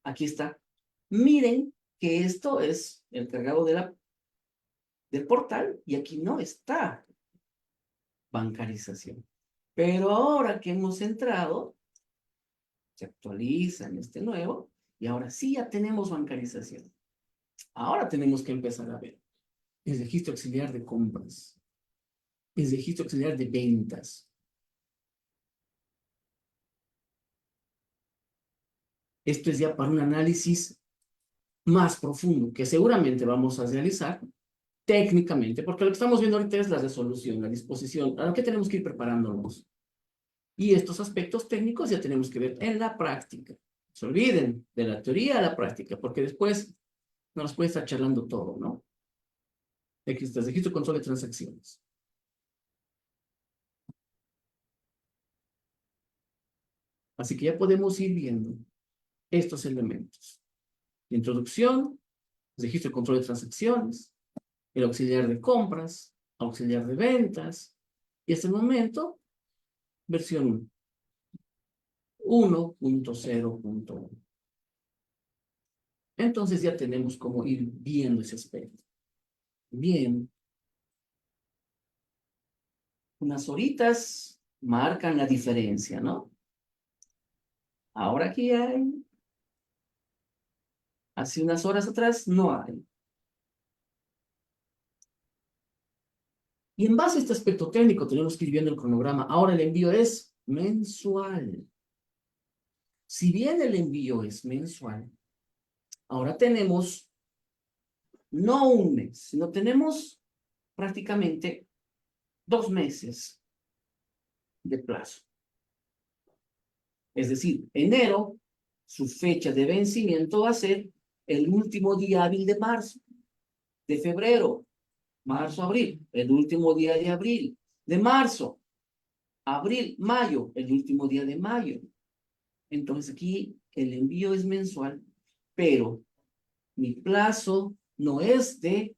Aquí está. Miren que esto es el cargado del portal y aquí no está bancarización. Pero ahora que hemos entrado, se actualiza en este nuevo y ahora sí ya tenemos bancarización. Ahora tenemos que empezar a ver el registro auxiliar de compras, el registro auxiliar de ventas. Esto es ya para un análisis más profundo que seguramente vamos a realizar técnicamente, porque lo que estamos viendo ahorita es la resolución, la disposición, a lo que tenemos que ir preparándonos. Y estos aspectos técnicos ya tenemos que ver en la práctica. No se olviden de la teoría a la práctica, porque después no nos puede estar charlando todo, ¿no? Registro control de transacciones. Así que ya podemos ir viendo estos elementos. Introducción, registro y control de transacciones, el auxiliar de compras, auxiliar de ventas, y hasta el momento, versión 1.0.1. Entonces ya tenemos cómo ir viendo ese aspecto. Bien. Unas horitas marcan la diferencia, ¿no? Ahora aquí hay. Hace unas horas atrás no hay. Y en base a este aspecto técnico tenemos que ir viendo el cronograma. Ahora el envío es mensual. Si bien el envío es mensual, ahora tenemos no un mes, sino tenemos prácticamente 2 meses de plazo. Es decir, enero, su fecha de vencimiento va a ser el último día hábil de marzo, de febrero, marzo, abril, el último día de abril, de marzo, abril, mayo, el último día de mayo. Entonces aquí el envío es mensual, pero mi plazo no es de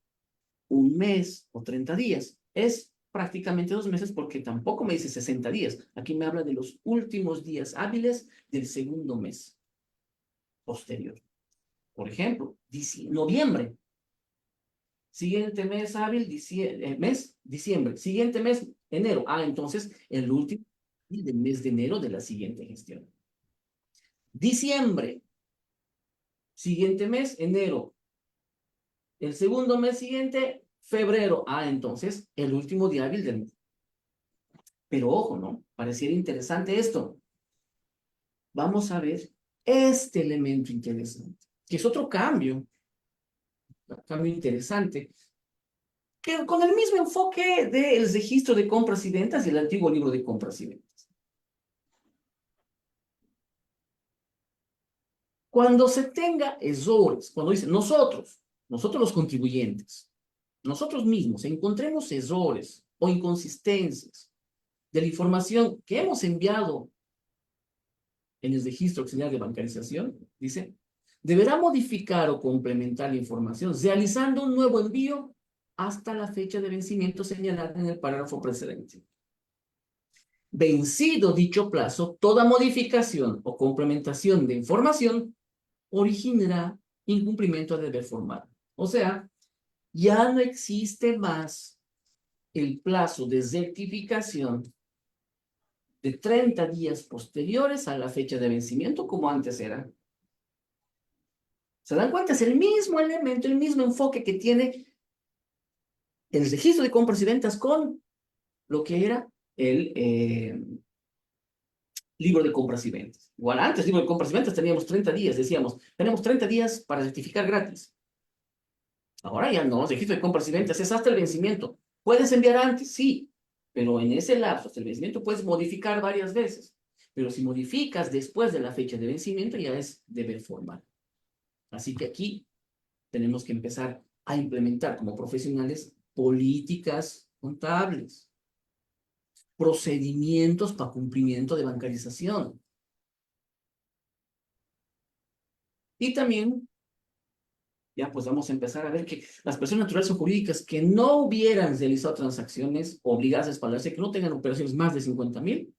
un mes o 30 días, es prácticamente 2 meses porque tampoco me dice 60 días. Aquí me habla de los últimos días hábiles del segundo mes posterior. Por ejemplo, noviembre. Siguiente mes hábil, diciembre. Siguiente mes, enero. Entonces, el último del mes de enero de la siguiente gestión. Diciembre. Siguiente mes, enero. El segundo mes siguiente, febrero. Entonces, el último día hábil del mes. Pero ojo, ¿no? Pareciera interesante esto. Vamos a ver este elemento interesante, que es otro cambio. Un cambio interesante. Que con el mismo enfoque del registro de compras y ventas y el antiguo libro de compras y ventas. Cuando se tenga errores, cuando dicen nosotros los contribuyentes, nosotros mismos encontremos errores o inconsistencias de la información que hemos enviado en el registro auxiliar de bancarización, dice, deberá modificar o complementar la información realizando un nuevo envío hasta la fecha de vencimiento señalada en el párrafo precedente. Vencido dicho plazo, toda modificación o complementación de información originará incumplimiento al deber formal. O sea, ya no existe más el plazo de rectificación de 30 días posteriores a la fecha de vencimiento como antes era. ¿Se dan cuenta? Es el mismo elemento, el mismo enfoque que tiene el registro de compras y ventas con lo que era el libro de compras y ventas. Igual antes, libro de compras y ventas, teníamos 30 días, decíamos, tenemos 30 días para rectificar gratis. Ahora ya no, el registro de compras y ventas es hasta el vencimiento. ¿Puedes enviar antes? Sí, pero en ese lapso, hasta el vencimiento, puedes modificar varias veces. Pero si modificas después de la fecha de vencimiento, ya es deber formal. Así que aquí tenemos que empezar a implementar como profesionales políticas contables, procedimientos para cumplimiento de bancarización. Y también, ya pues vamos a empezar a ver que las personas naturales o jurídicas que no hubieran realizado transacciones obligadas a espaldarse, que no tengan operaciones más de 50,000,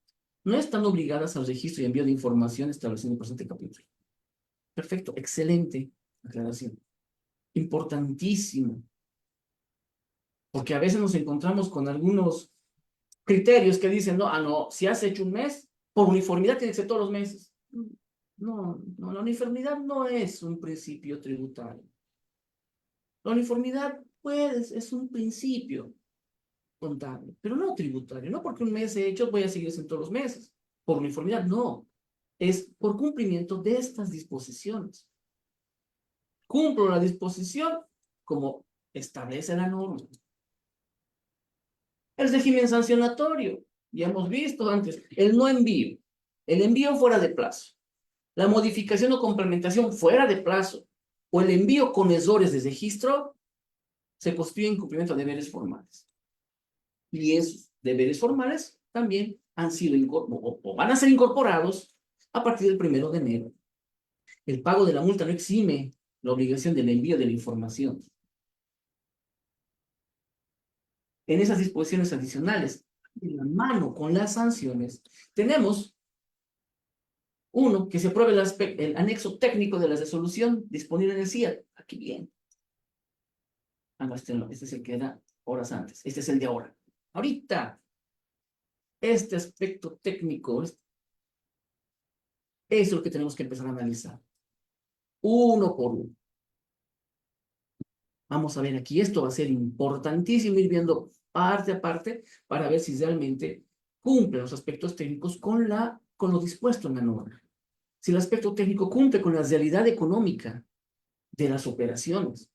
no están obligadas al registro y envío de información establecido en el presente capítulo. Perfecto, excelente aclaración. Importantísimo. Porque a veces nos encontramos con algunos criterios que dicen, no, si has hecho un mes, por uniformidad tiene que ser todos los meses. No, la uniformidad no es un principio tributario. La uniformidad, pues, es un principio contable, pero no tributario. No porque un mes he hecho, voy a seguir en todos los meses. Por uniformidad, no. Es por cumplimiento de estas disposiciones. Cumplo la disposición como establece la norma. El régimen sancionatorio, ya hemos visto antes, el no envío, el envío fuera de plazo, la modificación o complementación fuera de plazo, o el envío con errores de registro, se constituye incumplimiento de deberes formales. Y esos deberes formales también han sido o van a ser incorporados a partir del 1 de enero. El pago de la multa no exime la obligación del envío de la información. en esas disposiciones adicionales, de la mano con las sanciones, tenemos uno, que se apruebe el anexo técnico de la resolución disponible en el CIAT. Aquí bien. Ah, no, este no, este es el que era horas antes. Este es el de ahora. Ahorita, este aspecto técnico, es lo que tenemos que empezar a analizar. Uno por uno. Vamos a ver aquí, esto va a ser importantísimo ir viendo parte a parte para ver si realmente cumple los aspectos técnicos con lo dispuesto en la norma. Si el aspecto técnico cumple con la realidad económica de las operaciones.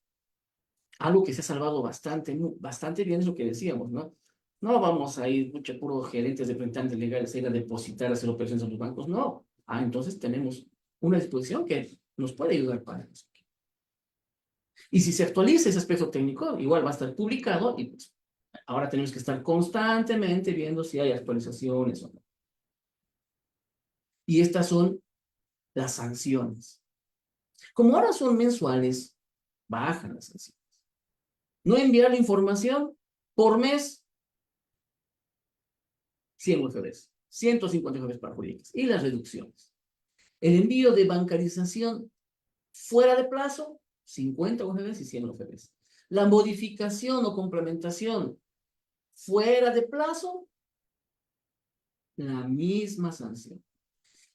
Algo que se ha salvado bastante bien es lo que decíamos, ¿no? No vamos a ir, mucho puro gerentes de representantes legales a ir a depositar, a hacer operaciones en los bancos, no. Entonces tenemos una disposición que nos puede ayudar para eso. Y si se actualiza ese aspecto técnico, igual va a estar publicado y pues, ahora tenemos que estar constantemente viendo si hay actualizaciones o no. Y estas son las sanciones. Como ahora son mensuales, bajan las sanciones. No enviar la información por mes, 100 UFBs, 150 UFBs para jurídicas. Y las reducciones. El envío de bancarización fuera de plazo, 50 UFBs y 100 UFBs. La modificación o complementación fuera de plazo, la misma sanción.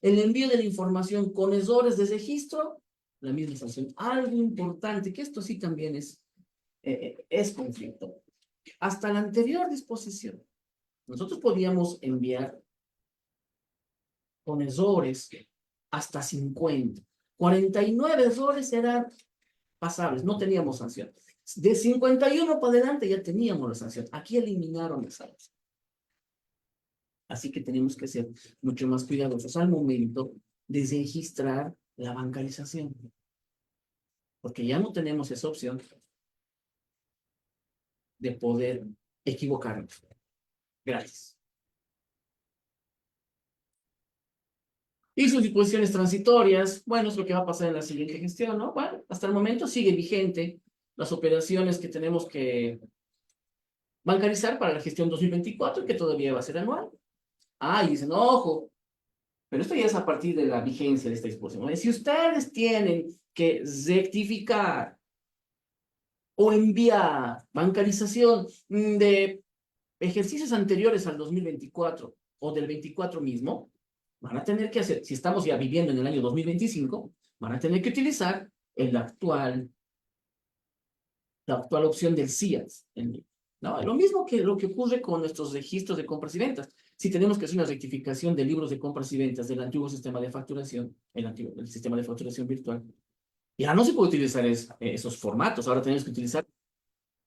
El envío de la información con errores de registro, la misma sanción. Algo importante, que esto sí también es conflicto. Hasta la anterior disposición, nosotros podíamos enviar con errores hasta 50. 49 errores eran pasables, no teníamos sanción. De 51 para adelante ya teníamos la sanción. Aquí eliminaron la sanción. Así que tenemos que ser mucho más cuidadosos al momento de registrar la bancarización. Porque ya no tenemos esa opción de poder equivocarnos. Gracias. Y sus disposiciones transitorias, bueno, es lo que va a pasar en la siguiente gestión, ¿no? Bueno, hasta el momento sigue vigente las operaciones que tenemos que bancarizar para la gestión 2024, que todavía va a ser anual. Y dicen, ojo, pero esto ya es a partir de la vigencia de esta disposición. Si ustedes tienen que rectificar o enviar bancarización de ejercicios anteriores al 2024 o del 24 mismo, van a tener que hacer, si estamos ya viviendo en el año 2025, van a tener que utilizar la actual opción del CIAS. ¿No? Lo mismo que lo que ocurre con nuestros registros de compras y ventas. Si tenemos que hacer una rectificación de libros de compras y ventas del antiguo sistema de facturación, el sistema de facturación virtual, ya no se puede utilizar esos formatos. Ahora tenemos que utilizar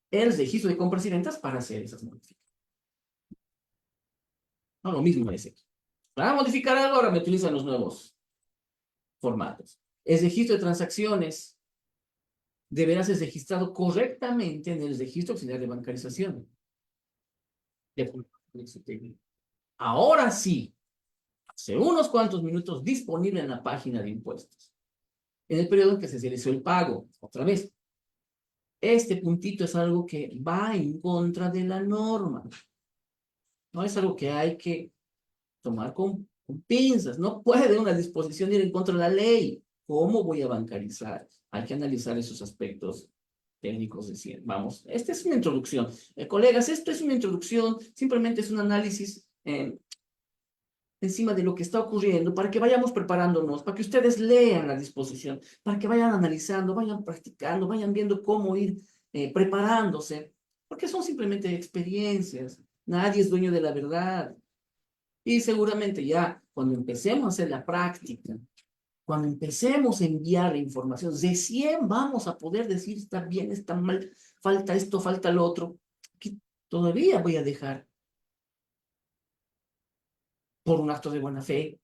el registro de compras y ventas para hacer esas modificaciones. No, lo mismo es aquí. Para modificar algo, ahora me utilizan los nuevos formatos. El registro de transacciones deberá ser registrado correctamente en el registro auxiliar de bancarización. Ahora sí, hace unos cuantos minutos disponible en la página de impuestos. En el periodo en que se realizó el pago, otra vez. Este puntito es algo que va en contra de la norma. No es algo que hay que tomar con pinzas. No puede una disposición ir en contra de la ley. ¿Cómo voy a bancarizar? Hay que analizar esos aspectos técnicos de cien. Vamos, esta es una introducción. Colegas, esto es una introducción, simplemente es un análisis encima de lo que está ocurriendo, para que vayamos preparándonos, para que ustedes lean la disposición, para que vayan analizando, vayan practicando, vayan viendo cómo ir preparándose, porque son simplemente experiencias. Nadie es dueño de la verdad. Y seguramente ya cuando empecemos a hacer la práctica, cuando empecemos a enviar la información, recién vamos a poder decir está bien, está mal, falta esto, falta lo otro, que todavía voy a dejar por un acto de buena fe,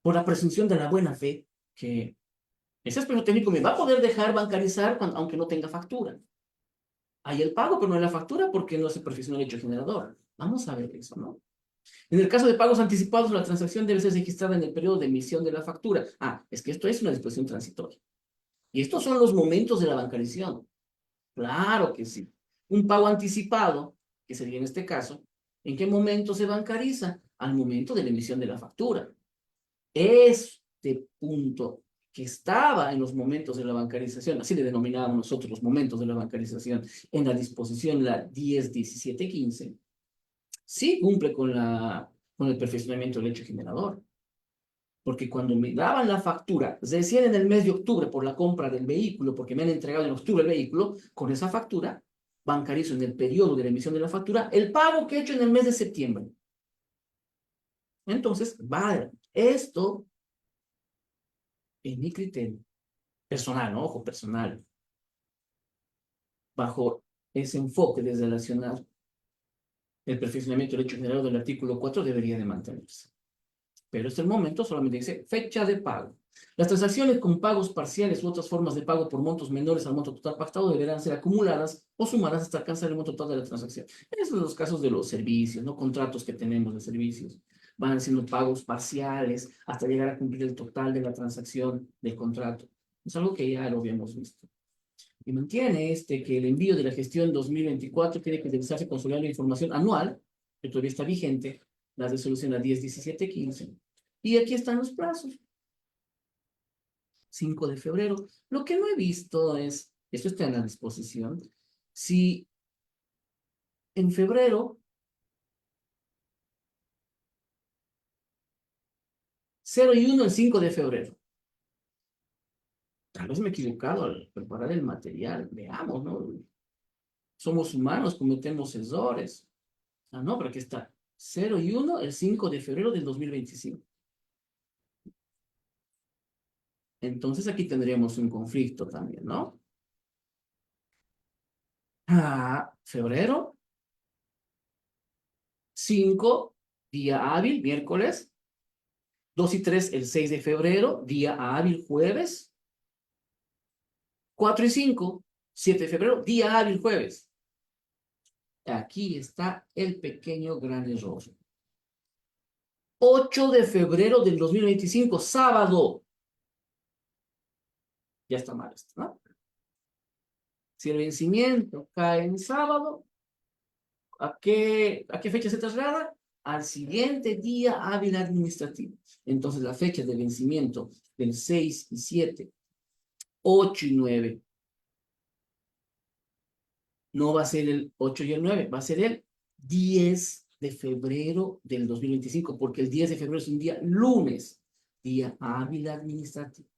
por la presunción de la buena fe, que ese aspecto técnico me va a poder dejar bancarizar aunque no tenga factura. Hay el pago, pero no hay la factura porque no se perfeccionó el hecho generador. Vamos a ver eso, ¿no? En el caso de pagos anticipados, la transacción debe ser registrada en el periodo de emisión de la factura. Es que esto es una disposición transitoria. Y estos son los momentos de la bancarización. Claro que sí. Un pago anticipado que sería en este caso, ¿en qué momento se bancariza? Al momento de la emisión de la factura. Este punto que estaba en los momentos de la bancarización, así le denominábamos nosotros los momentos de la bancarización, en la disposición la 10.17.15, sí cumple con el perfeccionamiento del hecho generador. Porque cuando me daban la factura, recién en el mes de octubre por la compra del vehículo, porque me han entregado en octubre el vehículo, con esa factura, bancarizo en el periodo de la emisión de la factura el pago que he hecho en el mes de septiembre. Entonces, vale, esto es mi criterio personal, ¿no? Ojo, personal. Bajo ese enfoque de relacionar el perfeccionamiento del hecho generado del artículo 4 debería de mantenerse. Pero hasta el momento solamente dice fecha de pago. Las transacciones con pagos parciales u otras formas de pago por montos menores al monto total pactado deberán ser acumuladas o sumadas hasta alcanzar el monto total de la transacción. Esos son los casos de los servicios, ¿no? Contratos que tenemos de servicios. Van haciendo pagos parciales hasta llegar a cumplir el total de la transacción del contrato. Es algo que ya lo habíamos visto. Y mantiene que el envío de la gestión 2024 tiene que realizarse consolidando la información anual, que todavía está vigente, la resolución a 10.17.15. Y aquí están los plazos. 5 de febrero. Lo que no he visto es, esto está en la disposición, si en febrero 0 y 1 el 5 de febrero. Tal vez me he equivocado al preparar el material. Veamos, ¿no? Somos humanos, cometemos errores. Ah, no, pero aquí está. 0 y 1 el 5 de febrero del 2025. Entonces aquí tendríamos un conflicto también, ¿no? Febrero. 5, día hábil, miércoles. 2 y 3, el 6 de febrero, día hábil, jueves. 4 y 5, 7 de febrero, día hábil, jueves. Aquí está el pequeño gran error. 8 de febrero del 2025, sábado. Ya está mal esto, ¿no? Si el vencimiento cae en sábado, ¿a qué fecha se traslada? Al siguiente día hábil administrativo. Entonces, la fecha de vencimiento del 6 y 7, 8 y 9, no va a ser el 8 y el 9, va a ser el 10 de febrero del 2025, porque el 10 de febrero es un día lunes, día hábil administrativo.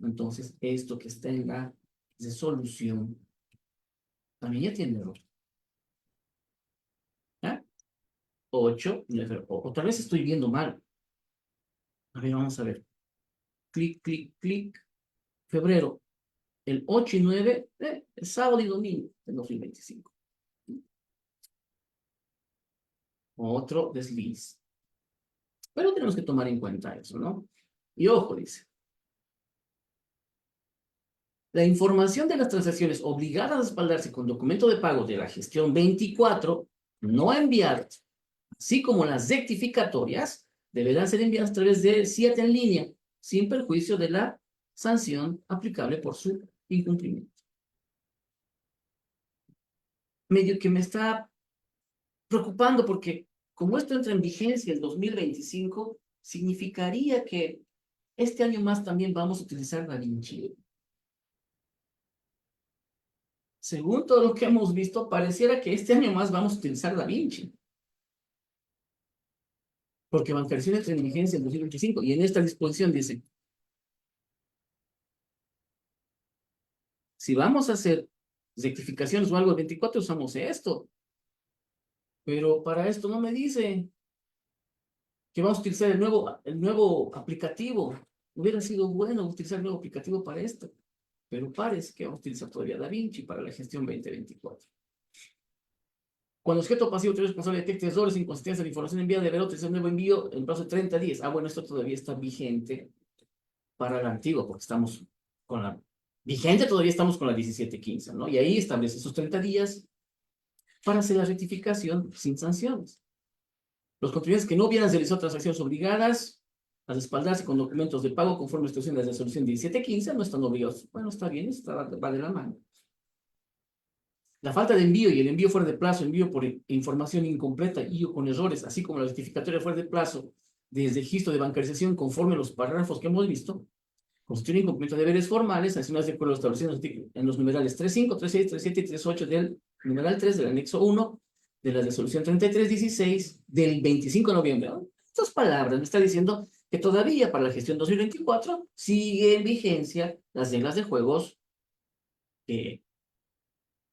Entonces, esto que está en la resolución también ya tiene error. ¿Ah? 8, 9, o tal vez estoy viendo mal. A ver, vamos a ver. Clic, clic, clic. Febrero. El 8 y 9, el sábado y domingo del 2025. Otro desliz. Pero tenemos que tomar en cuenta eso, ¿no? Y ojo, dice. La información de las transacciones obligadas a respaldarse con documento de pago de la gestión 24 no enviadas, así como las rectificatorias, deberán ser enviadas a través de 7 en línea, sin perjuicio de la sanción aplicable por su incumplimiento. Medio que me está preocupando porque como esto entra en vigencia el 2025, significaría que este año más también vamos a utilizar DaVinci. Según todo lo que hemos visto, pareciera que este año más vamos a utilizar DaVinci. Porque bancarización entra en vigencia en 2025 y en esta disposición dice, si vamos a hacer rectificaciones o algo el 24, usamos esto. Pero para esto no me dice que vamos a utilizar el nuevo aplicativo. Hubiera sido bueno utilizar el nuevo aplicativo para esto. Pero parece que vamos a utilizar todavía DaVinci para la gestión 2024. Cuando el sujeto pasivo o responsable detecte errores, inconsistencias de información enviada, deberá utilizar un nuevo envío en plazo de 30 días. Bueno, esto todavía está vigente para la antigua, porque estamos con la... Vigente todavía estamos con la 17.15, ¿no? Y ahí establece esos 30 días para hacer la rectificación sin sanciones. Los contribuyentes que no hubieran realizado transacciones obligadas a respaldarse con documentos de pago conforme a la instrucción de la resolución 17.15 no están obligados. Bueno, está bien, va de la mano. La falta de envío y el envío fuera de plazo, envío por información incompleta y o con errores, así como la justificatoria fuera de plazo desde registro de bancarización conforme a los párrafos que hemos visto, constituyen incumplimiento de deberes formales, adicionales de acuerdo establecidos en los numerales 3.5, 3.6, 3.7 y 3.8 del numeral 3 del anexo 1 de la resolución 3316 del 25 de noviembre. Estas palabras me está diciendo que todavía para la gestión 2024 sigue en vigencia las reglas de juegos que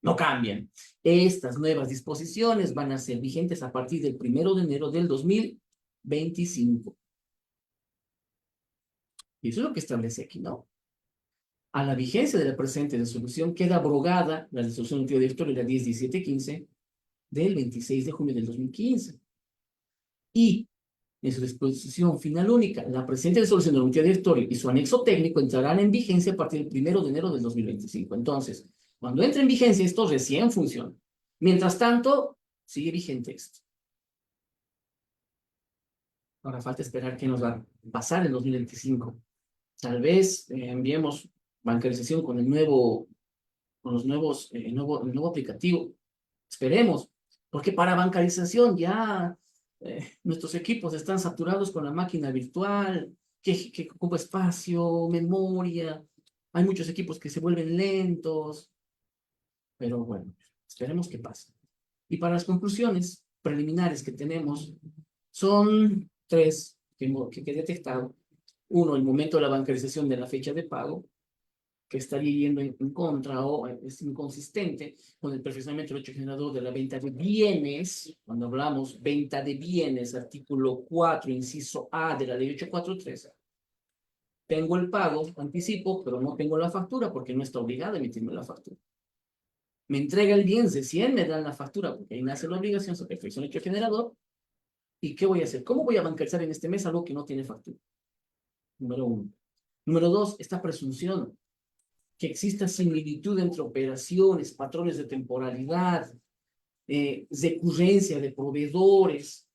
no cambian. Estas nuevas disposiciones van a ser vigentes a partir del 1 de enero del 2025. Y eso es lo que establece aquí, ¿no? A la vigencia de la presente resolución queda abrogada la resolución del directorio de la 10.17.15 del 26 de junio del 2015. Y en su disposición final única, la presente resolución del comité directorio y su anexo técnico entrarán en vigencia a partir del 1 de enero del 2025. Entonces, cuando entre en vigencia, esto recién funciona. Mientras tanto, sigue vigente esto. Ahora falta esperar qué nos va a pasar en 2025. Tal vez enviemos bancarización con el nuevo, con los nuevos, el nuevo aplicativo. Esperemos, porque para bancarización ya nuestros equipos están saturados con la máquina virtual, que ocupa espacio, memoria. Hay muchos equipos que se vuelven lentos, pero bueno, esperemos que pase. Y para las conclusiones preliminares que tenemos, son tres que he detectado. Uno, el momento de la bancarización de la fecha de pago, que estaría yendo en contra o es inconsistente con el perfeccionamiento del hecho generador de la venta de bienes. Cuando hablamos venta de bienes, artículo 4, inciso A de la ley 843, tengo el pago, anticipo, pero no tengo la factura porque no está obligada a emitirme la factura. Me entrega el bien, recién me dan la factura porque ahí nace la obligación, se perfecciona el hecho generador. ¿Y qué voy a hacer? ¿Cómo voy a bancarizar en este mes algo que no tiene factura? Número uno. Número dos, esta presunción que exista similitud entre operaciones, patrones de temporalidad, recurrencia de proveedores,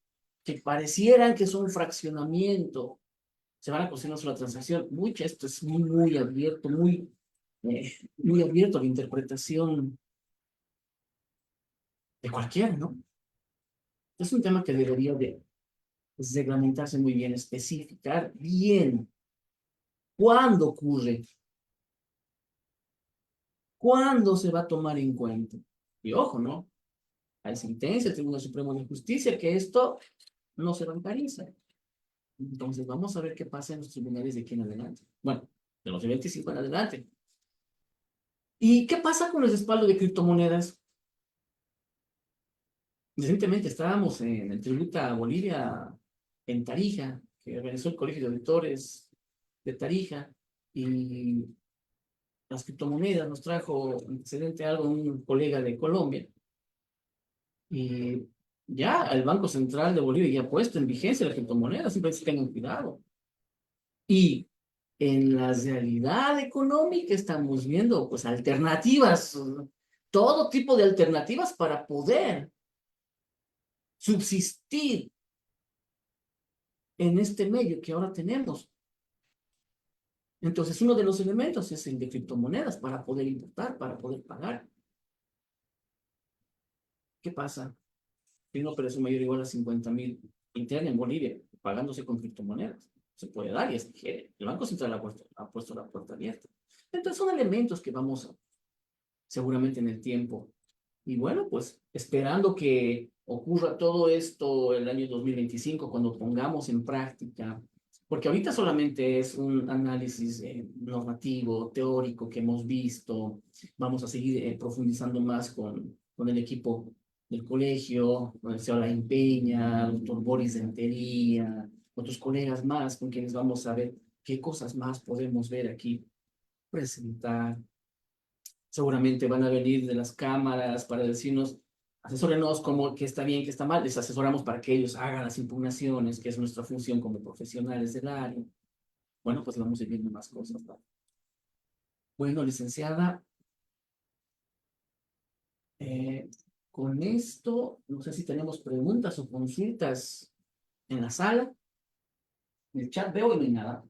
que parecieran que son fraccionamiento, se van a considerar una sola transacción. Esto es muy abierto, muy abierto a la interpretación de cualquiera, ¿no? Es un tema que debería de reglamentarse muy bien, especificar bien cuándo ocurre, cuándo se va a tomar en cuenta. Y ojo, ¿no? Hay sentencia del Tribunal Supremo de Justicia que esto no se bancariza. Entonces vamos a ver qué pasa en los tribunales de aquí en adelante. Bueno, de los de 25 en adelante. ¿Y qué pasa con el respaldo de criptomonedas? Recientemente estábamos en el tributo a Bolivia en Tarija, que organizó el Colegio de Auditores de Tarija, y las criptomonedas nos trajo antecedente algo un colega de Colombia. Y ya el Banco Central de Bolivia ya ha puesto en vigencia las criptomonedas, simplemente tengan cuidado. Y en la realidad económica estamos viendo pues alternativas, todo tipo de alternativas para poder subsistir en este medio que ahora tenemos. Entonces uno de los elementos es el de criptomonedas para poder importar, para poder pagar. ¿Qué pasa? Tiene una operación mayor o igual a 50.000 interna en Bolivia, pagándose con criptomonedas. Se puede dar y es que el Banco Central ha puesto la puerta abierta. Entonces son elementos que vamos a, seguramente en el tiempo. Y bueno, pues esperando que ocurra todo esto el año 2025, cuando pongamos en práctica, porque ahorita solamente es un análisis normativo, teórico que hemos visto. Vamos a seguir profundizando más con el equipo del colegio, con el señor Alain Peña, el doctor Boris Rentería, otros colegas más con quienes vamos a ver qué cosas más podemos ver aquí, presentar. Seguramente van a venir de las cámaras para decirnos, asesórenos cómo, qué está bien, qué está mal. Les asesoramos para que ellos hagan las impugnaciones, que es nuestra función como profesionales del área. Bueno, pues vamos a ir viendo más cosas, ¿no? Bueno, licenciada, eh, con esto, no sé si tenemos preguntas o consultas en la sala. En el chat veo y no hay nada.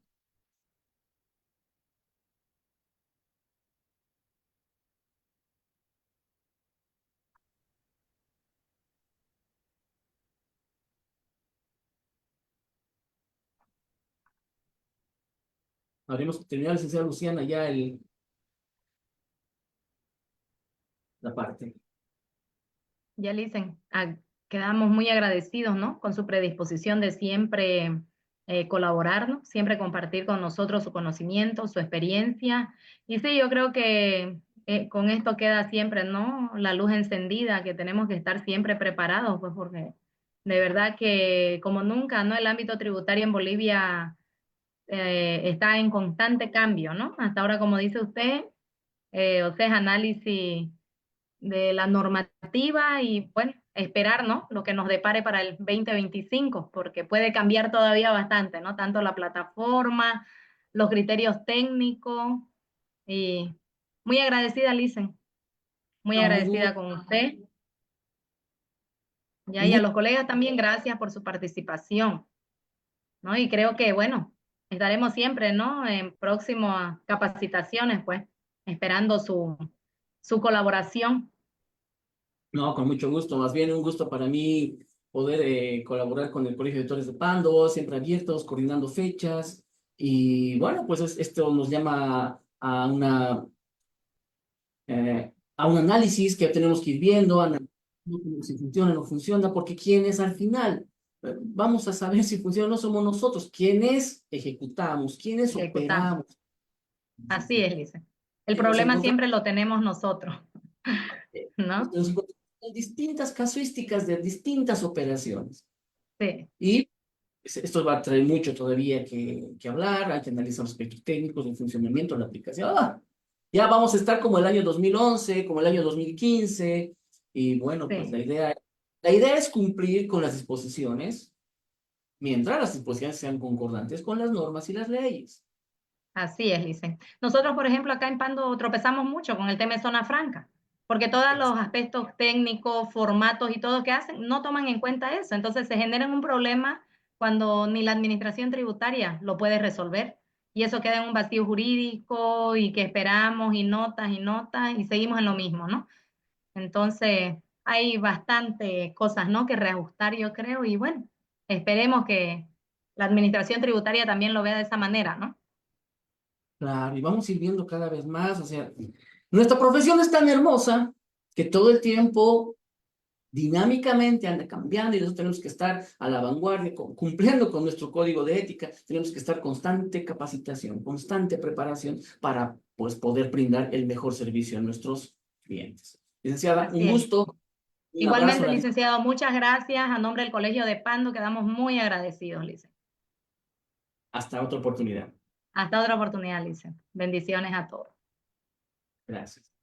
Habremos terminado, licenciada Luciana, ya la parte. Ya dicen, quedamos muy agradecidos, ¿no? Con su predisposición de siempre colaborarnos, siempre compartir con nosotros su conocimiento, su experiencia. Y sí, yo creo que con esto queda siempre, ¿no? La luz encendida, que tenemos que estar siempre preparados, pues porque de verdad que como nunca, ¿no? El ámbito tributario en Bolivia está en constante cambio, ¿no? Hasta ahora, como dice usted, o sea, es análisis de la normativa y, bueno, esperar, ¿no? Lo que nos depare para el 2025, porque puede cambiar todavía bastante, ¿no? Tanto la plataforma, los criterios técnicos, y muy agradecida, Licen, muy No, un agradecida gusto. con usted. Ya, Un y a gusto. los colegas también, gracias por su participación, ¿no? Y creo que, bueno, estaremos siempre, ¿no? En próximas capacitaciones, pues, esperando su colaboración. No, con mucho gusto. Más bien un gusto para mí poder colaborar con el Colegio de Editores de Pando, siempre abiertos, coordinando fechas. Y bueno, pues esto nos llama a un análisis que tenemos que ir viendo, analizando si funciona o no funciona, porque quienes al final vamos a saber si funciona o no somos nosotros, quienes ejecutamos, quienes Ejecutamos. operamos. Así es, Licen. El Y nos problema encontramos siempre lo tenemos nosotros, ¿no? en distintas casuísticas de distintas operaciones. Sí, Y esto va a traer mucho todavía que hablar, hay que analizar los aspectos técnicos, el funcionamiento de la aplicación. Ya vamos a estar como el año 2011, como el año 2015, y bueno, pues sí. la idea es cumplir con las disposiciones, mientras las disposiciones sean concordantes con las normas y las leyes. Así es, Licen. Nosotros, por ejemplo, acá en Pando tropezamos mucho con el tema de zona franca, porque todos los aspectos técnicos, formatos y todo que hacen no toman en cuenta eso. Entonces se generan un problema cuando ni la administración tributaria lo puede resolver. Y eso queda en un vacío jurídico y que esperamos y notas y seguimos en lo mismo, ¿no? Entonces hay bastante cosas, ¿no? Que reajustar, yo creo, y bueno, esperemos que la administración tributaria también lo vea de esa manera, ¿no? Claro, y vamos a ir viendo cada vez más, o sea, nuestra profesión es tan hermosa que todo el tiempo dinámicamente anda cambiando y nosotros tenemos que estar a la vanguardia, cumpliendo con nuestro código de ética, tenemos que estar constante capacitación, constante preparación para pues, poder brindar el mejor servicio a nuestros clientes. Licenciada, Así un es. gusto, un abrazo, Igualmente, licenciado, muchas gracias. A nombre del Colegio de Pando, quedamos muy agradecidos, Lice. hasta otra oportunidad. Hasta otra oportunidad, Lice. Bendiciones a todos. Gracias.